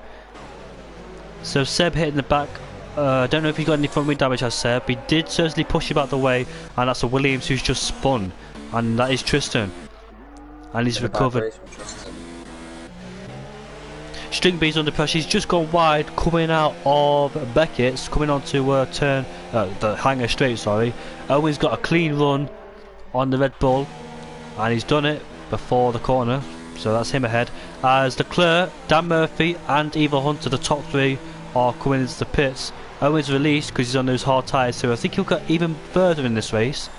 So Seb hit in the back. I don't know if he got any front wing damage as Seb. He did certainly push him out the way, and that's a Williams who's just spun, and that is Tristan. and he's In a bad recovered. race, we trust him. String B's under pressure. He's just gone wide, coming out of Beckett's, coming onto the hanger straight. Sorry, Owen's got a clean run on the Red Bull, and he's done it before the corner. So that's him ahead. As Leclerc, Dan Murphy, and Evil Hunter, the top three, are coming into the pits. Owen's released because he's on those hard tyres, so I think he'll get even further in this race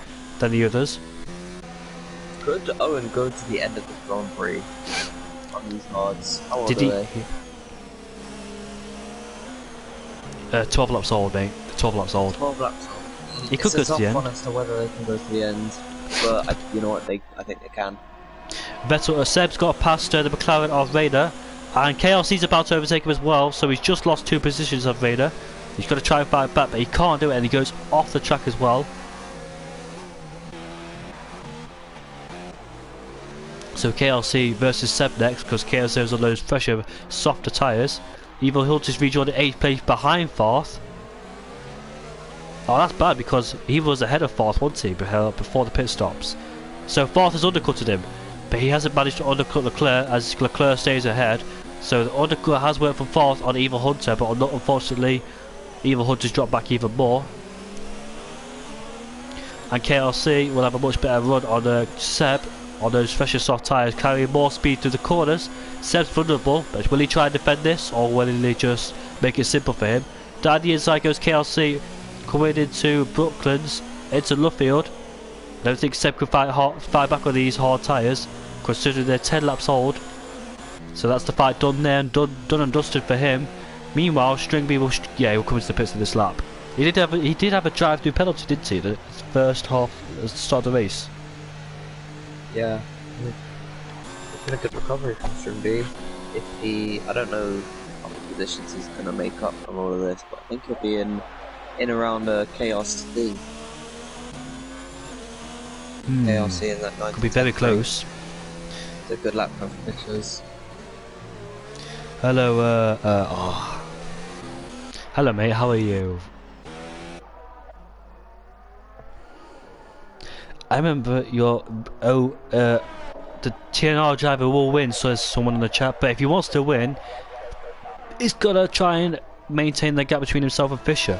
than the others. Could Owen go to the end of the Grand Prix on these hards? How old Did are he? they? 12 laps old, mate. 12 laps old. 12 laps old. He could go to the end. As to whether they can go to the end, but you know what? I think they can. Vettel, Seb's got past the McLaren of Raider, and KLC's about to overtake him as well, so he's just lost 2 positions of Raider. He's got to try and fight back, but he can't do it, and he goes off the track as well. So KLC versus Seb next, because KLC has on those fresher, softer tyres. Evil Hunter's rejoined at 8th place behind 4th. Oh, that's bad, because he was ahead of 4th, wasn't he, before the pit stops. So 4th has undercutted him, but he hasn't managed to undercut Leclerc, as Leclerc stays ahead. So the undercut has worked from 4th on Evil Hunter, but unfortunately Evil Hunter's dropped back even more. And KLC will have a much better run on Seb on those fresher soft tyres, carrying more speed through the corners. Seb's vulnerable, but will he try and defend this, or will he just make it simple for him? Down the inside goes KLC, coming into Brooklands, into Luffield. I don't think Seb could fight back on these hard tyres, considering they're 10 laps old. So that's the fight done there, and done and dusted for him. Meanwhile, Stringby will he'll come into the pits for this lap. He did have a drive-through penalty, didn't he? The first half, at the start of the race. Yeah, it's been a good recovery from String. If I don't know how many positions he's going to make up from all of this, but I think he'll be in around Chaos C. Chaos C in that 9. Could be very close. It's a good lap for finishes. Hello, hello, mate. How are you? I remember the TNR driver will win, says someone in the chat, but if he wants to win, he's got to try and maintain the gap between himself and Fisher.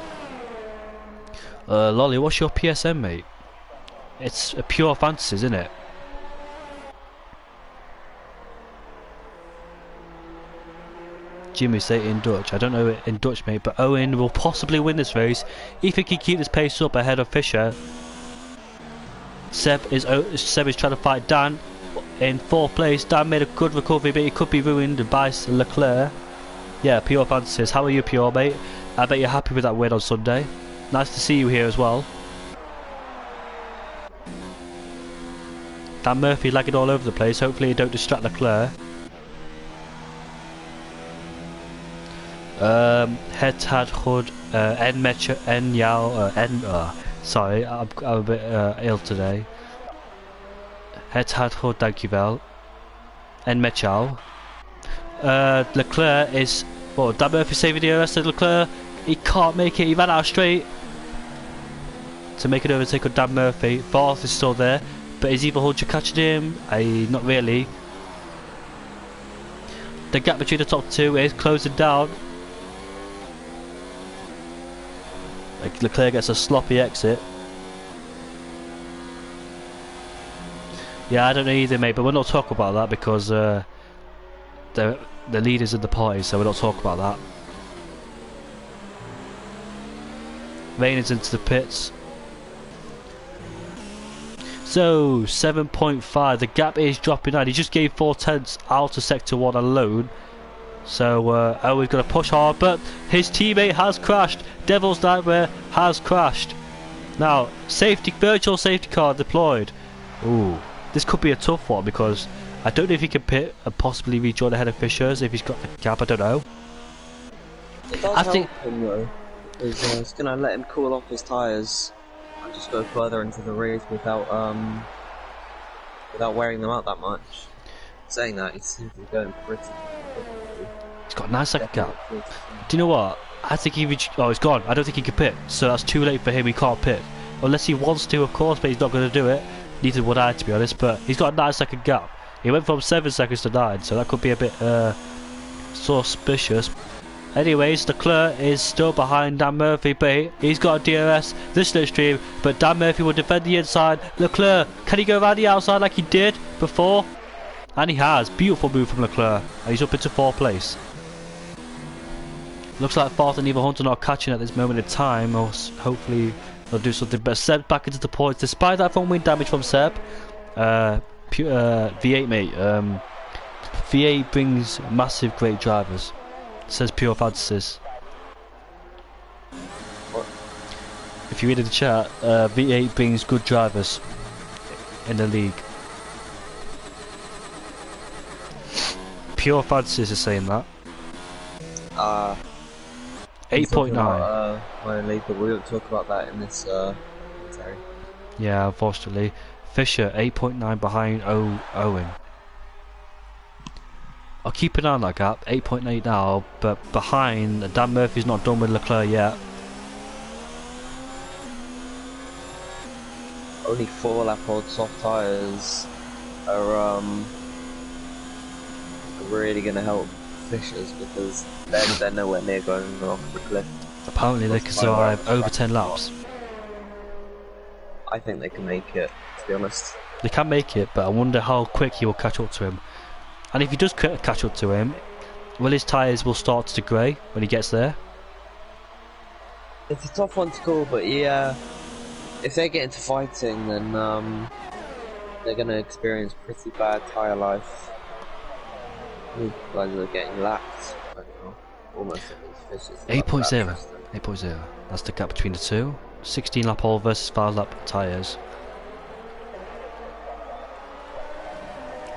Lolly, what's your PSM, mate? It's a pure fantasy, isn't it? Jimmy say it in Dutch. I don't know it in Dutch, mate, but Owen will possibly win this race if he can keep this pace up ahead of Fisher. Seb is trying to fight Dan in 4th place. Dan made a good recovery, but he could be ruined by Leclerc. Yeah, Pure Fantasys. How are you, Pure, mate? I bet you're happy with that win on Sunday. Nice to see you here as well. Dan Murphy lagging all over the place. Hopefully he don't distract Leclerc. Hetad Hood, N Mecha, N Yao, sorry, I'm a bit ill today. Hetad Hood, thank you, Val. N Mechal. Leclerc is. Well, Dan Murphy saving the rest of Leclerc. He can't make it, he ran out straight to make an overtake on Dan Murphy. 4th is still there, but is Evil Hunter catching him? Not really. The gap between the top 2 is closing down. Leclerc gets a sloppy exit. Yeah, I don't know either, mate, but we're not talking about that because the leaders in the party, so we're not talking about that. Rain is into the pits. So 7.5, the gap is dropping down. He just gave 4/10 out of sector 1 alone. So Owen's going to push hard, but his teammate has crashed. Devil's Nightmare has crashed. Now, virtual safety car deployed. Ooh, this could be a tough one because I don't know if he can pit and possibly rejoin ahead of Fisher's if he's got the gap. I don't know. It does help him though, because it's going to let him cool off his tyres and just go further into the race without wearing them out that much. Saying that, he seems to be going pretty. He's got a nice second gap. Do you know what? I think oh, he's gone. I don't think he can pit, so that's too late for him. He can't pit unless he wants to, of course, but he's not going to do it. Neither would I, to be honest. But he's got a nice second gap. He went from 7 seconds to 9, so that could be a bit suspicious. Anyways, Leclerc is still behind Dan Murphy, but he's got a DRS this slipstream, but Dan Murphy will defend the inside. Leclerc, can he go around the outside like he did before? And he has. Beautiful move from Leclerc, and he's up into 4th place. Looks like Fourth and Eva Hunter not catching at this moment in time, or hopefully they'll do something. But Seb back into the points, despite that front wing damage from Seb. V8 mate, V8 brings massive great drivers. Says Pure Fantasies. What? If you read in the chat, V8 brings good drivers in the league. Pure Fantasies is saying that. 8.9. But we won't talk about that in this commentary. Yeah, unfortunately. Fisher 8.9 behind Owen. I'll keep an eye on that gap. 8.8 now, but behind Dan Murphy's not done with Leclerc yet. Only 4 lap old soft tyres are really going to help Fishers, because they're nowhere near going off the cliff. Apparently they can survive over 10 laps. I think they can make it, to be honest. They can make it, but I wonder how quick he will catch up to him. And if he does catch up to him, will his tyres will start to grey when he gets there? It's a tough one to call, but yeah, if they get into fighting, then they're going to experience pretty bad tyre life. These guys are getting lapped right now, almost at these Fishers. 8.0. 8.0. That's the gap between the two. 16 lap hole versus 5 lap tyres.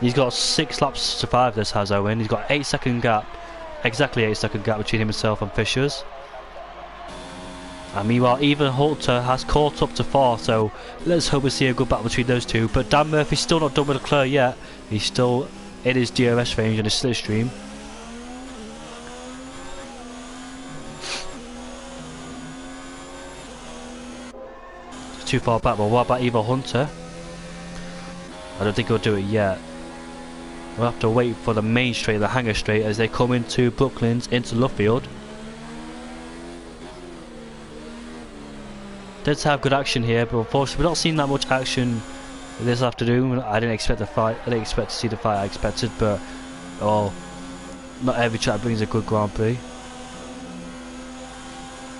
He's got 6 laps to survive this, has Owen. He's got 8-second gap, exactly 8-second gap between himself and Fishers. And meanwhile, even Hunter has caught up to 4th, so let's hope we see a good battle between those two. But Dan Murphy's still not done with Leclerc yet. He's still in his DRS range and his slipstream. It's too far back, but what about Eva Hunter? I don't think he'll do it yet. We'll have to wait for the main straight, the hangar straight, as they come into Brooklands, into Luffield. Does have good action here, but unfortunately we've not seen that much action this afternoon. I didn't expect the fight. I didn't expect to see the fight I expected, but not every track brings a good Grand Prix.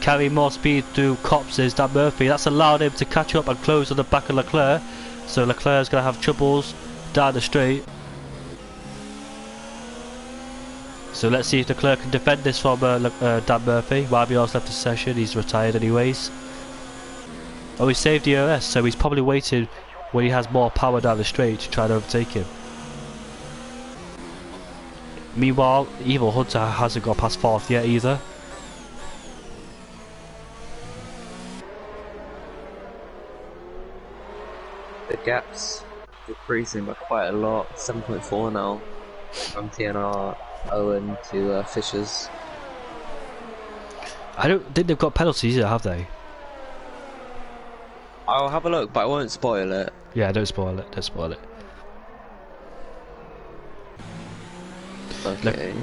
Carrying more speed through Cops is Dan Murphy. That's allowed him to catch up and close on the back of Leclerc. So Leclerc's going to have troubles down the straight. So let's see if Leclerc can defend this from Dan Murphy. YBR's left the session, he's retired anyways. Oh, he saved DRS, so he's probably waited when he has more power down the straight to try to overtake him. Meanwhile, Evil Hunter hasn't got past 4th yet either. The gap's decreasing by quite a lot. 7.4 now from TNR Owen to Fishers. I don't think they've got penalties yet, have they? I'll have a look, but I won't spoil it. Yeah, don't spoil it, don't spoil it. Okay.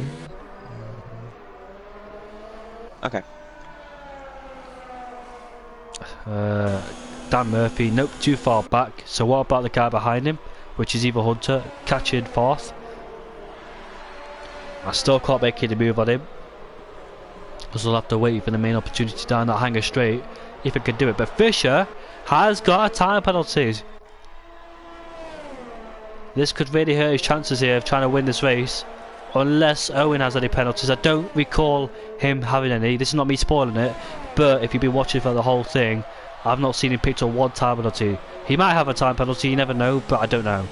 Okay. Dan Murphy, nope, too far back. So what about the guy behind him, which is Eva Hunter, catching 4th? I still can't make any move on him, because we'll have to wait for the main opportunity down that hangar straight if he can do it. But Fisher has got a time penalty. This could really hurt his chances here of trying to win this race, unless Owen has any penalties. I don't recall him having any. This is not me spoiling it, but if you've been watching for the whole thing, I've not seen him pick up 1 time penalty. He might have a time penalty, you never know, but I don't know.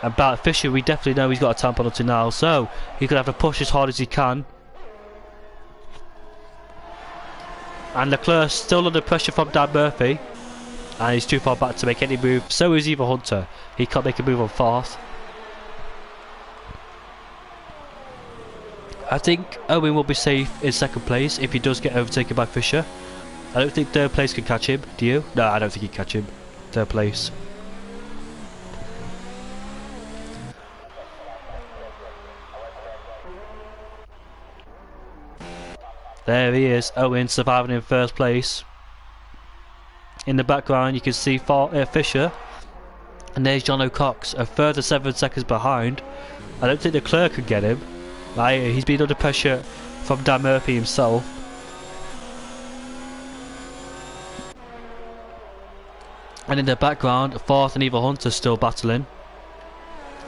About Fisher, we definitely know he's got a time penalty now, so he's going to have to push as hard as he can. And Leclerc still under pressure from Dan Murphy, and he's too far back to make any move. So is Eva Hunter. He can't make a move on 4th. I think Owen will be safe in 2nd place if he does get overtaken by Fisher. I don't think 3rd place can catch him. Do you? No, I don't think he can catch him. 3rd place. There he is, Owen surviving in first place. In the background you can see Fisher. And there's John O'Cox, a further 7 seconds behind. I don't think Leclerc could get him. He's been under pressure from Dan Murphy himself. And in the background, Fourth and Eva Hunter still battling.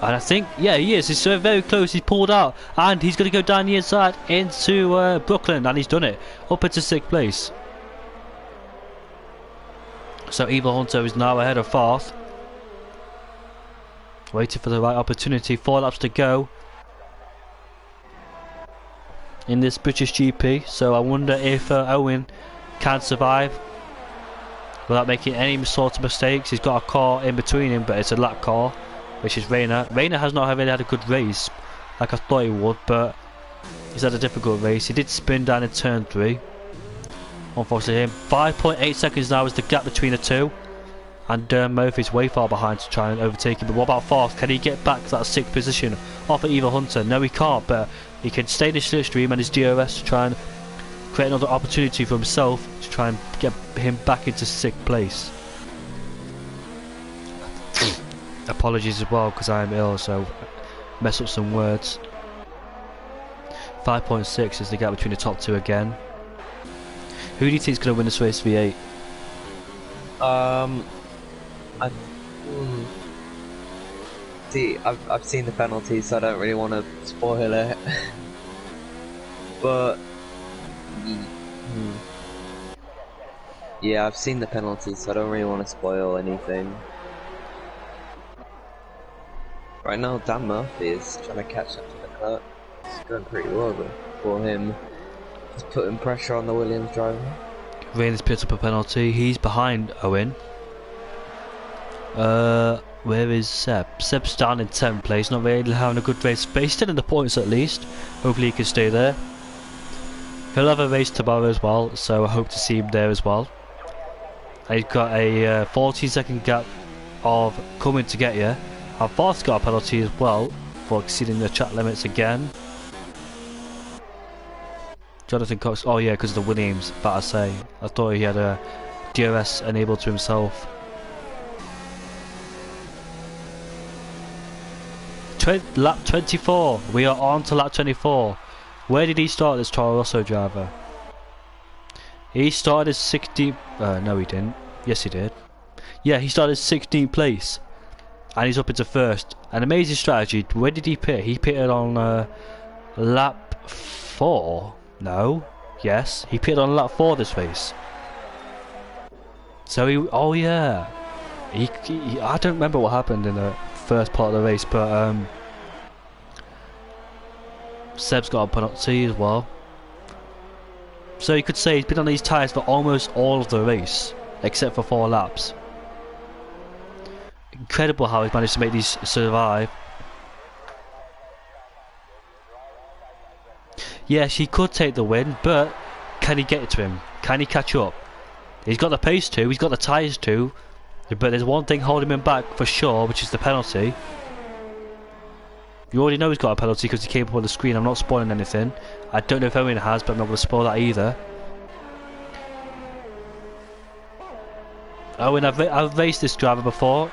And I think, yeah, he is. He's so very close. He's pulled out. And he's going to go down the inside into Brooklyn. And he's done it. Up into 6th place. So Eva Hunter is now ahead of Fourth. Waiting for the right opportunity. 4 laps to go in this British GP. So I wonder if Owen can survive without making any sort of mistakes. He's got a car in between him, but it's a lap car, which is Rayner. Rayner has not really had a good race like I thought he would, but he's had a difficult race. He did spin down in turn 3. Unfortunately him. 5.8 seconds now is the gap between the two. And Murphy's way far behind to try and overtake him. But what about Fourth? Can he get back to that 6th position off of Eva Hunter? No, he can't, but he can stay in his slipstream and his DRS to try and create another opportunity for himself to try and get him back into 6th place. Apologies as well because I am ill, so mess up some words. 5.6 is the gap between the top two again. Who do you think is going to win this race V8? See, I've seen the penalty, so I don't really want to spoil it. But yeah, I've seen the penalty, so I don't really want to spoil anything. Right now, Dan Murphy is trying to catch up to the cut. It's going pretty well for him. He's putting pressure on the Williams driver. Rain's picked up a penalty. He's behind Owen. Where is Seb? Seb's down in 10th place, not really having a good race, but he's still in the points at least. Hopefully he can stay there. He'll have a race tomorrow as well, so I hope to see him there as well. And he's got a 14-second gap of coming to get you. And Fourth's got a penalty as well for exceeding the track limits again. Jonathan Cox, oh yeah, because of the Williams, but I say, I thought he had a DRS enabled to himself. Lap 24, we are on to lap 24. Where did he start, this Toro Rosso driver? He started 16th, no he didn't, yes he did. Yeah, he started 16th place, and he's up into 1st. An amazing strategy. Where did he pit? He pitted on lap 4, no, yes, he pitted on lap 4 this race. So he, oh yeah, he I don't remember what happened in the first part of the race, but Seb's got a penalty as well. So you could say he's been on these tyres for almost all of the race, except for 4 laps. Incredible how he's managed to make these survive. Yes, he could take the win, but can he get it to him? Can he catch up? He's got the pace to, he's got the tyres to, but there's one thing holding him back for sure, which is the penalty. You already know he's got a penalty because he came up on the screen. I'm not spoiling anything. I don't know if Owen has, but I'm not going to spoil that either. Owen, I've raced this driver before.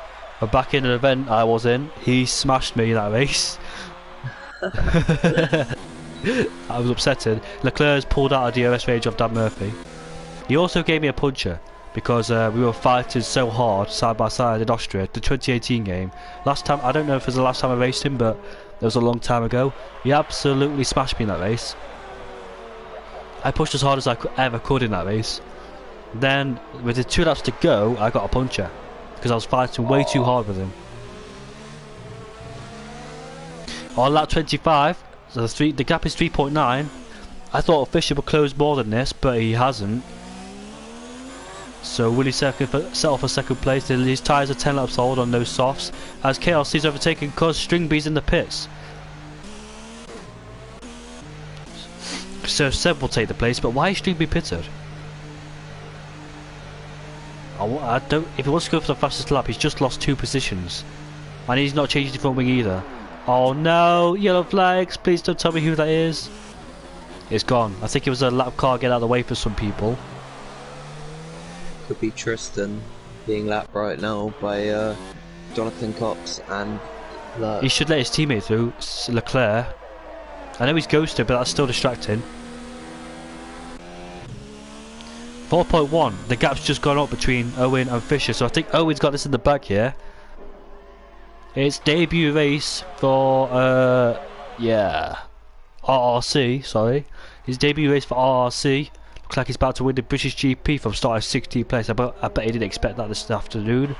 Back in an event I was in, he smashed me in that race. I was upsetted. Leclerc's pulled out a DRS range of Dan Murphy. He also gave me a puncher because we were fighting so hard side by side in Austria, the 2018 game. Last time, I don't know if it was the last time I raced him, but it was a long time ago. He absolutely smashed me in that race. I pushed as hard as I ever could in that race. Then, with the 2 laps to go, I got a puncher because I was fighting way too hard with him. On lap 25, so the gap is 3.9. I thought Fisher would close more than this, but he hasn't. So will he settle for 2nd place? His tyres are 10 laps old on no softs. As KLC's overtaken cause Stringbee's in the pits. So Seb will take the place, but why is Stringbee pitted? I don't. If he wants to go for the fastest lap, he's just lost 2 positions, and he's not changing the front wing either. Oh no! Yellow flags! Please don't tell me who that is. It's gone. I think it was a lap car get out of the way for some people. Could be Tristan being lapped right now by Jonathan Cox and He should let his teammate through, Leclerc. I know he's ghosted, but that's still distracting. 4.1. The gap's just gone up between Owen and Fisher, so I think Owen's got this in the bag here. It's debut race for RRC. Sorry, his debut race for RRC. Looks like he's about to win the British GP from start of 16th place. I bet he didn't expect that this afternoon.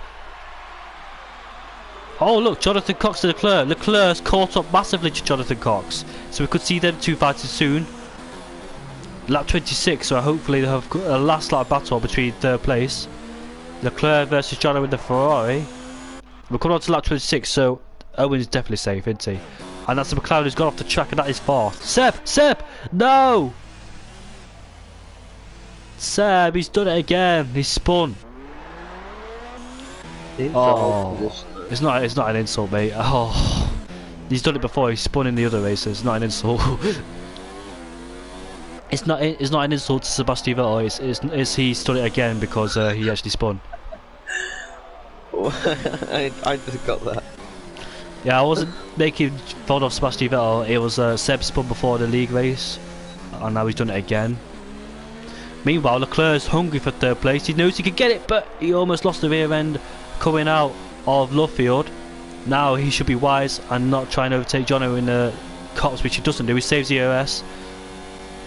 Oh look, Jonathan Cox to Leclerc. Leclerc's caught up massively to Jonathan Cox, so we could see them two fighting soon. Lap 26, so hopefully they'll have a last lap battle between third place. Leclerc versus Jonathan with the Ferrari. We're coming on to lap 26, so Owen's definitely safe, isn't he? And that's the McLaren who's gone off the track, and that is fourth. Seb! No! Seb, he's done it again. He's spun. Oh, it's not an insult, mate. Oh, he's done it before. He's spun in the other races. It's not an insult. It's not an insult to Sebastian Vettel. It's he's done it again because he actually spun. I just got that. Yeah, I wasn't making fun of Sebastian Vettel. It was Seb spun before the league race, and now he's done it again. Meanwhile, Leclerc's hungry for third place. He knows he could get it, but he almost lost the rear end coming out of Lovefield. Now he should be wise and not try and overtake Jono in the Cox, which he doesn't do. He saves the EOS.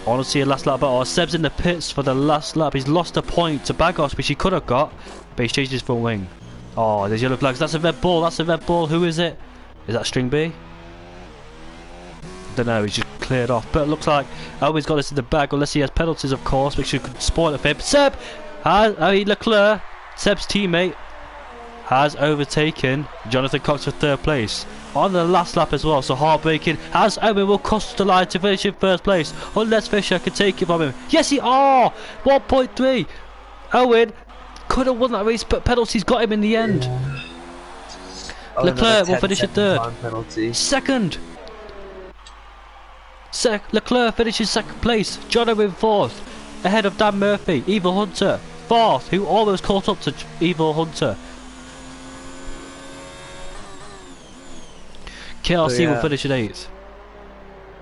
I want to see a last lap battle. Seb's in the pits for the last lap. He's lost a point to Bagos, which he could have got, but he's changed his front wing. Oh, there's yellow flags. That's a red ball. That's a red ball. Who is it? Is that String B? Don't know. He's just cleared off. But it looks like Owen's got this in the bag, unless he has penalties, of course, which could spoil it for him. Seb! Leclerc, Seb's teammate, has overtaken Jonathan Cox for third place on the last lap as well, so heartbreaking, as Owen will cross the line to finish in first place unless Fisher can take it from him. Yes, 1.3. Owen could have won that race, but penalties got him in the end. Leclerc will finish in third. Second. Leclerc finishes second place. Jono in fourth, ahead of Dan Murphy. Evil Hunter fourth, who almost caught up to Evil Hunter. KRC will finish in 8th.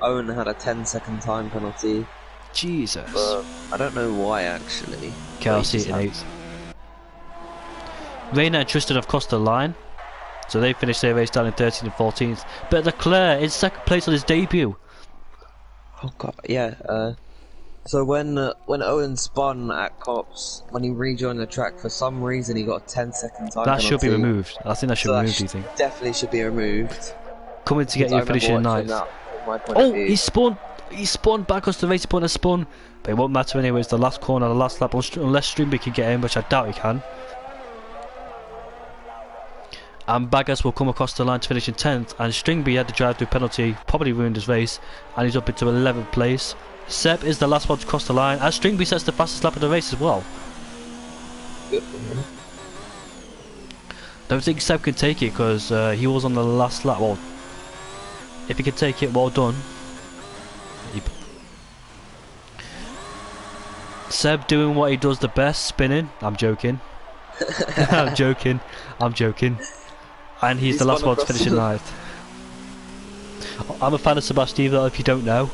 Owen had a 10-second time penalty. Jesus. But I don't know why, actually. KRC in 8th. Reina and Tristan have crossed the line, so they finished their race down in 13th and 14th. But Leclerc in second place on his debut. Oh god, yeah. So when Owen spun at Cops, when he rejoined the track, for some reason he got a 10-second time penalty. That should be removed. I think that should be removed, do you think? Definitely should be removed. Coming to get you finishing in 9th. Oh, he spun back across the race point and spun. But it won't matter anyway, it's the last corner, the last lap, unless Strimby can get in, which I doubt he can. And Bagas will come across the line to finish in 10th, and Stringby had the drive-through penalty, probably ruined his race, and he's up into 11th place. Seb is the last one to cross the line, as Stringby sets the fastest lap of the race as well. Don't think Seb can take it because he was on the last lap. Well, if he can take it, well done. Seb doing what he does the best, spinning. I'm joking. I'm joking. And he's the last one to finish in 9th. I'm a fan of Sebastian Vettel, if you don't know.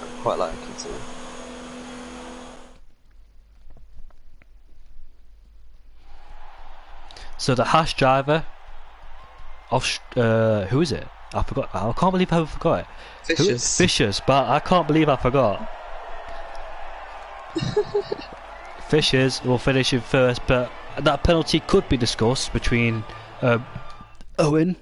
I quite like it too. So the Haas driver of who is it? I forgot. I can't believe I forgot it. Fishers, but I can't believe I forgot. Fishers will finish in first, but that penalty could be discussed between Owen.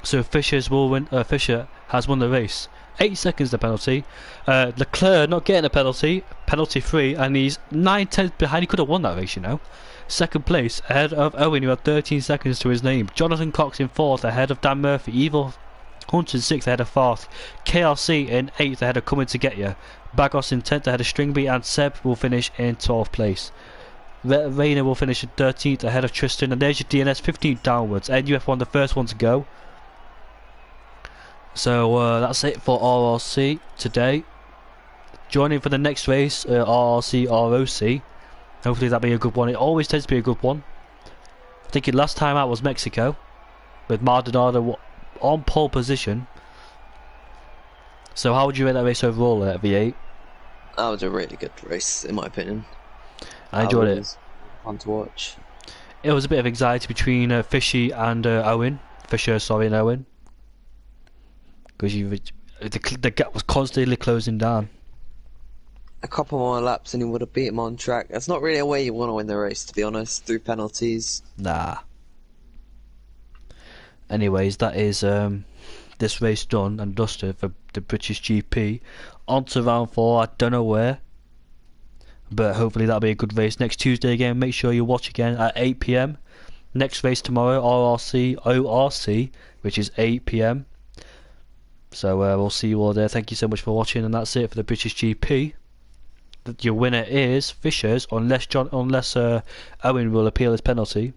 So Fishers will win. Fisher has won the race. 8 seconds the penalty. Leclerc not getting a penalty. Penalty free, and he's 9/10 behind. He could have won that race, you know. Second place ahead of Owen, who had 13 seconds to his name. Jonathan Cox in 4th ahead of Dan Murphy. Evil Hunter in 6th ahead of 4th. KRC in 8th ahead of Coming to Get You. Bagos in 10th ahead of Stringby, and Seb will finish in 12th place. Reina will finish in 13th ahead of Tristan, and there's your DNS 15th downwards. NUF1 the first one to go. So that's it for RRC today. Joining for the next race, RRC ROC. Hopefully that'll be a good one. It always tends to be a good one. I think last time out was Mexico, with Maldonado on pole position. So how would you rate that race overall at V8? That was a really good race, in my opinion. I enjoyed it. Fun to watch. It was a bit of anxiety between Fishy and Owen. Fisher, sorry, and Owen. Because the gap was constantly closing down. A couple more laps and he would have beat him on track. That's not really a way you want to win the race, to be honest, through penalties. Nah. Anyways, that is this race done and dusted for the British GP. On to round 4, I don't know where. But hopefully that'll be a good race. Next Tuesday again, make sure you watch again at 8 PM. Next race tomorrow, RRC, ORC, which is 8 PM. So we'll see you all there. Thank you so much for watching, and that's it for the British GP. Your winner is Fishers, unless Owen will appeal his penalty.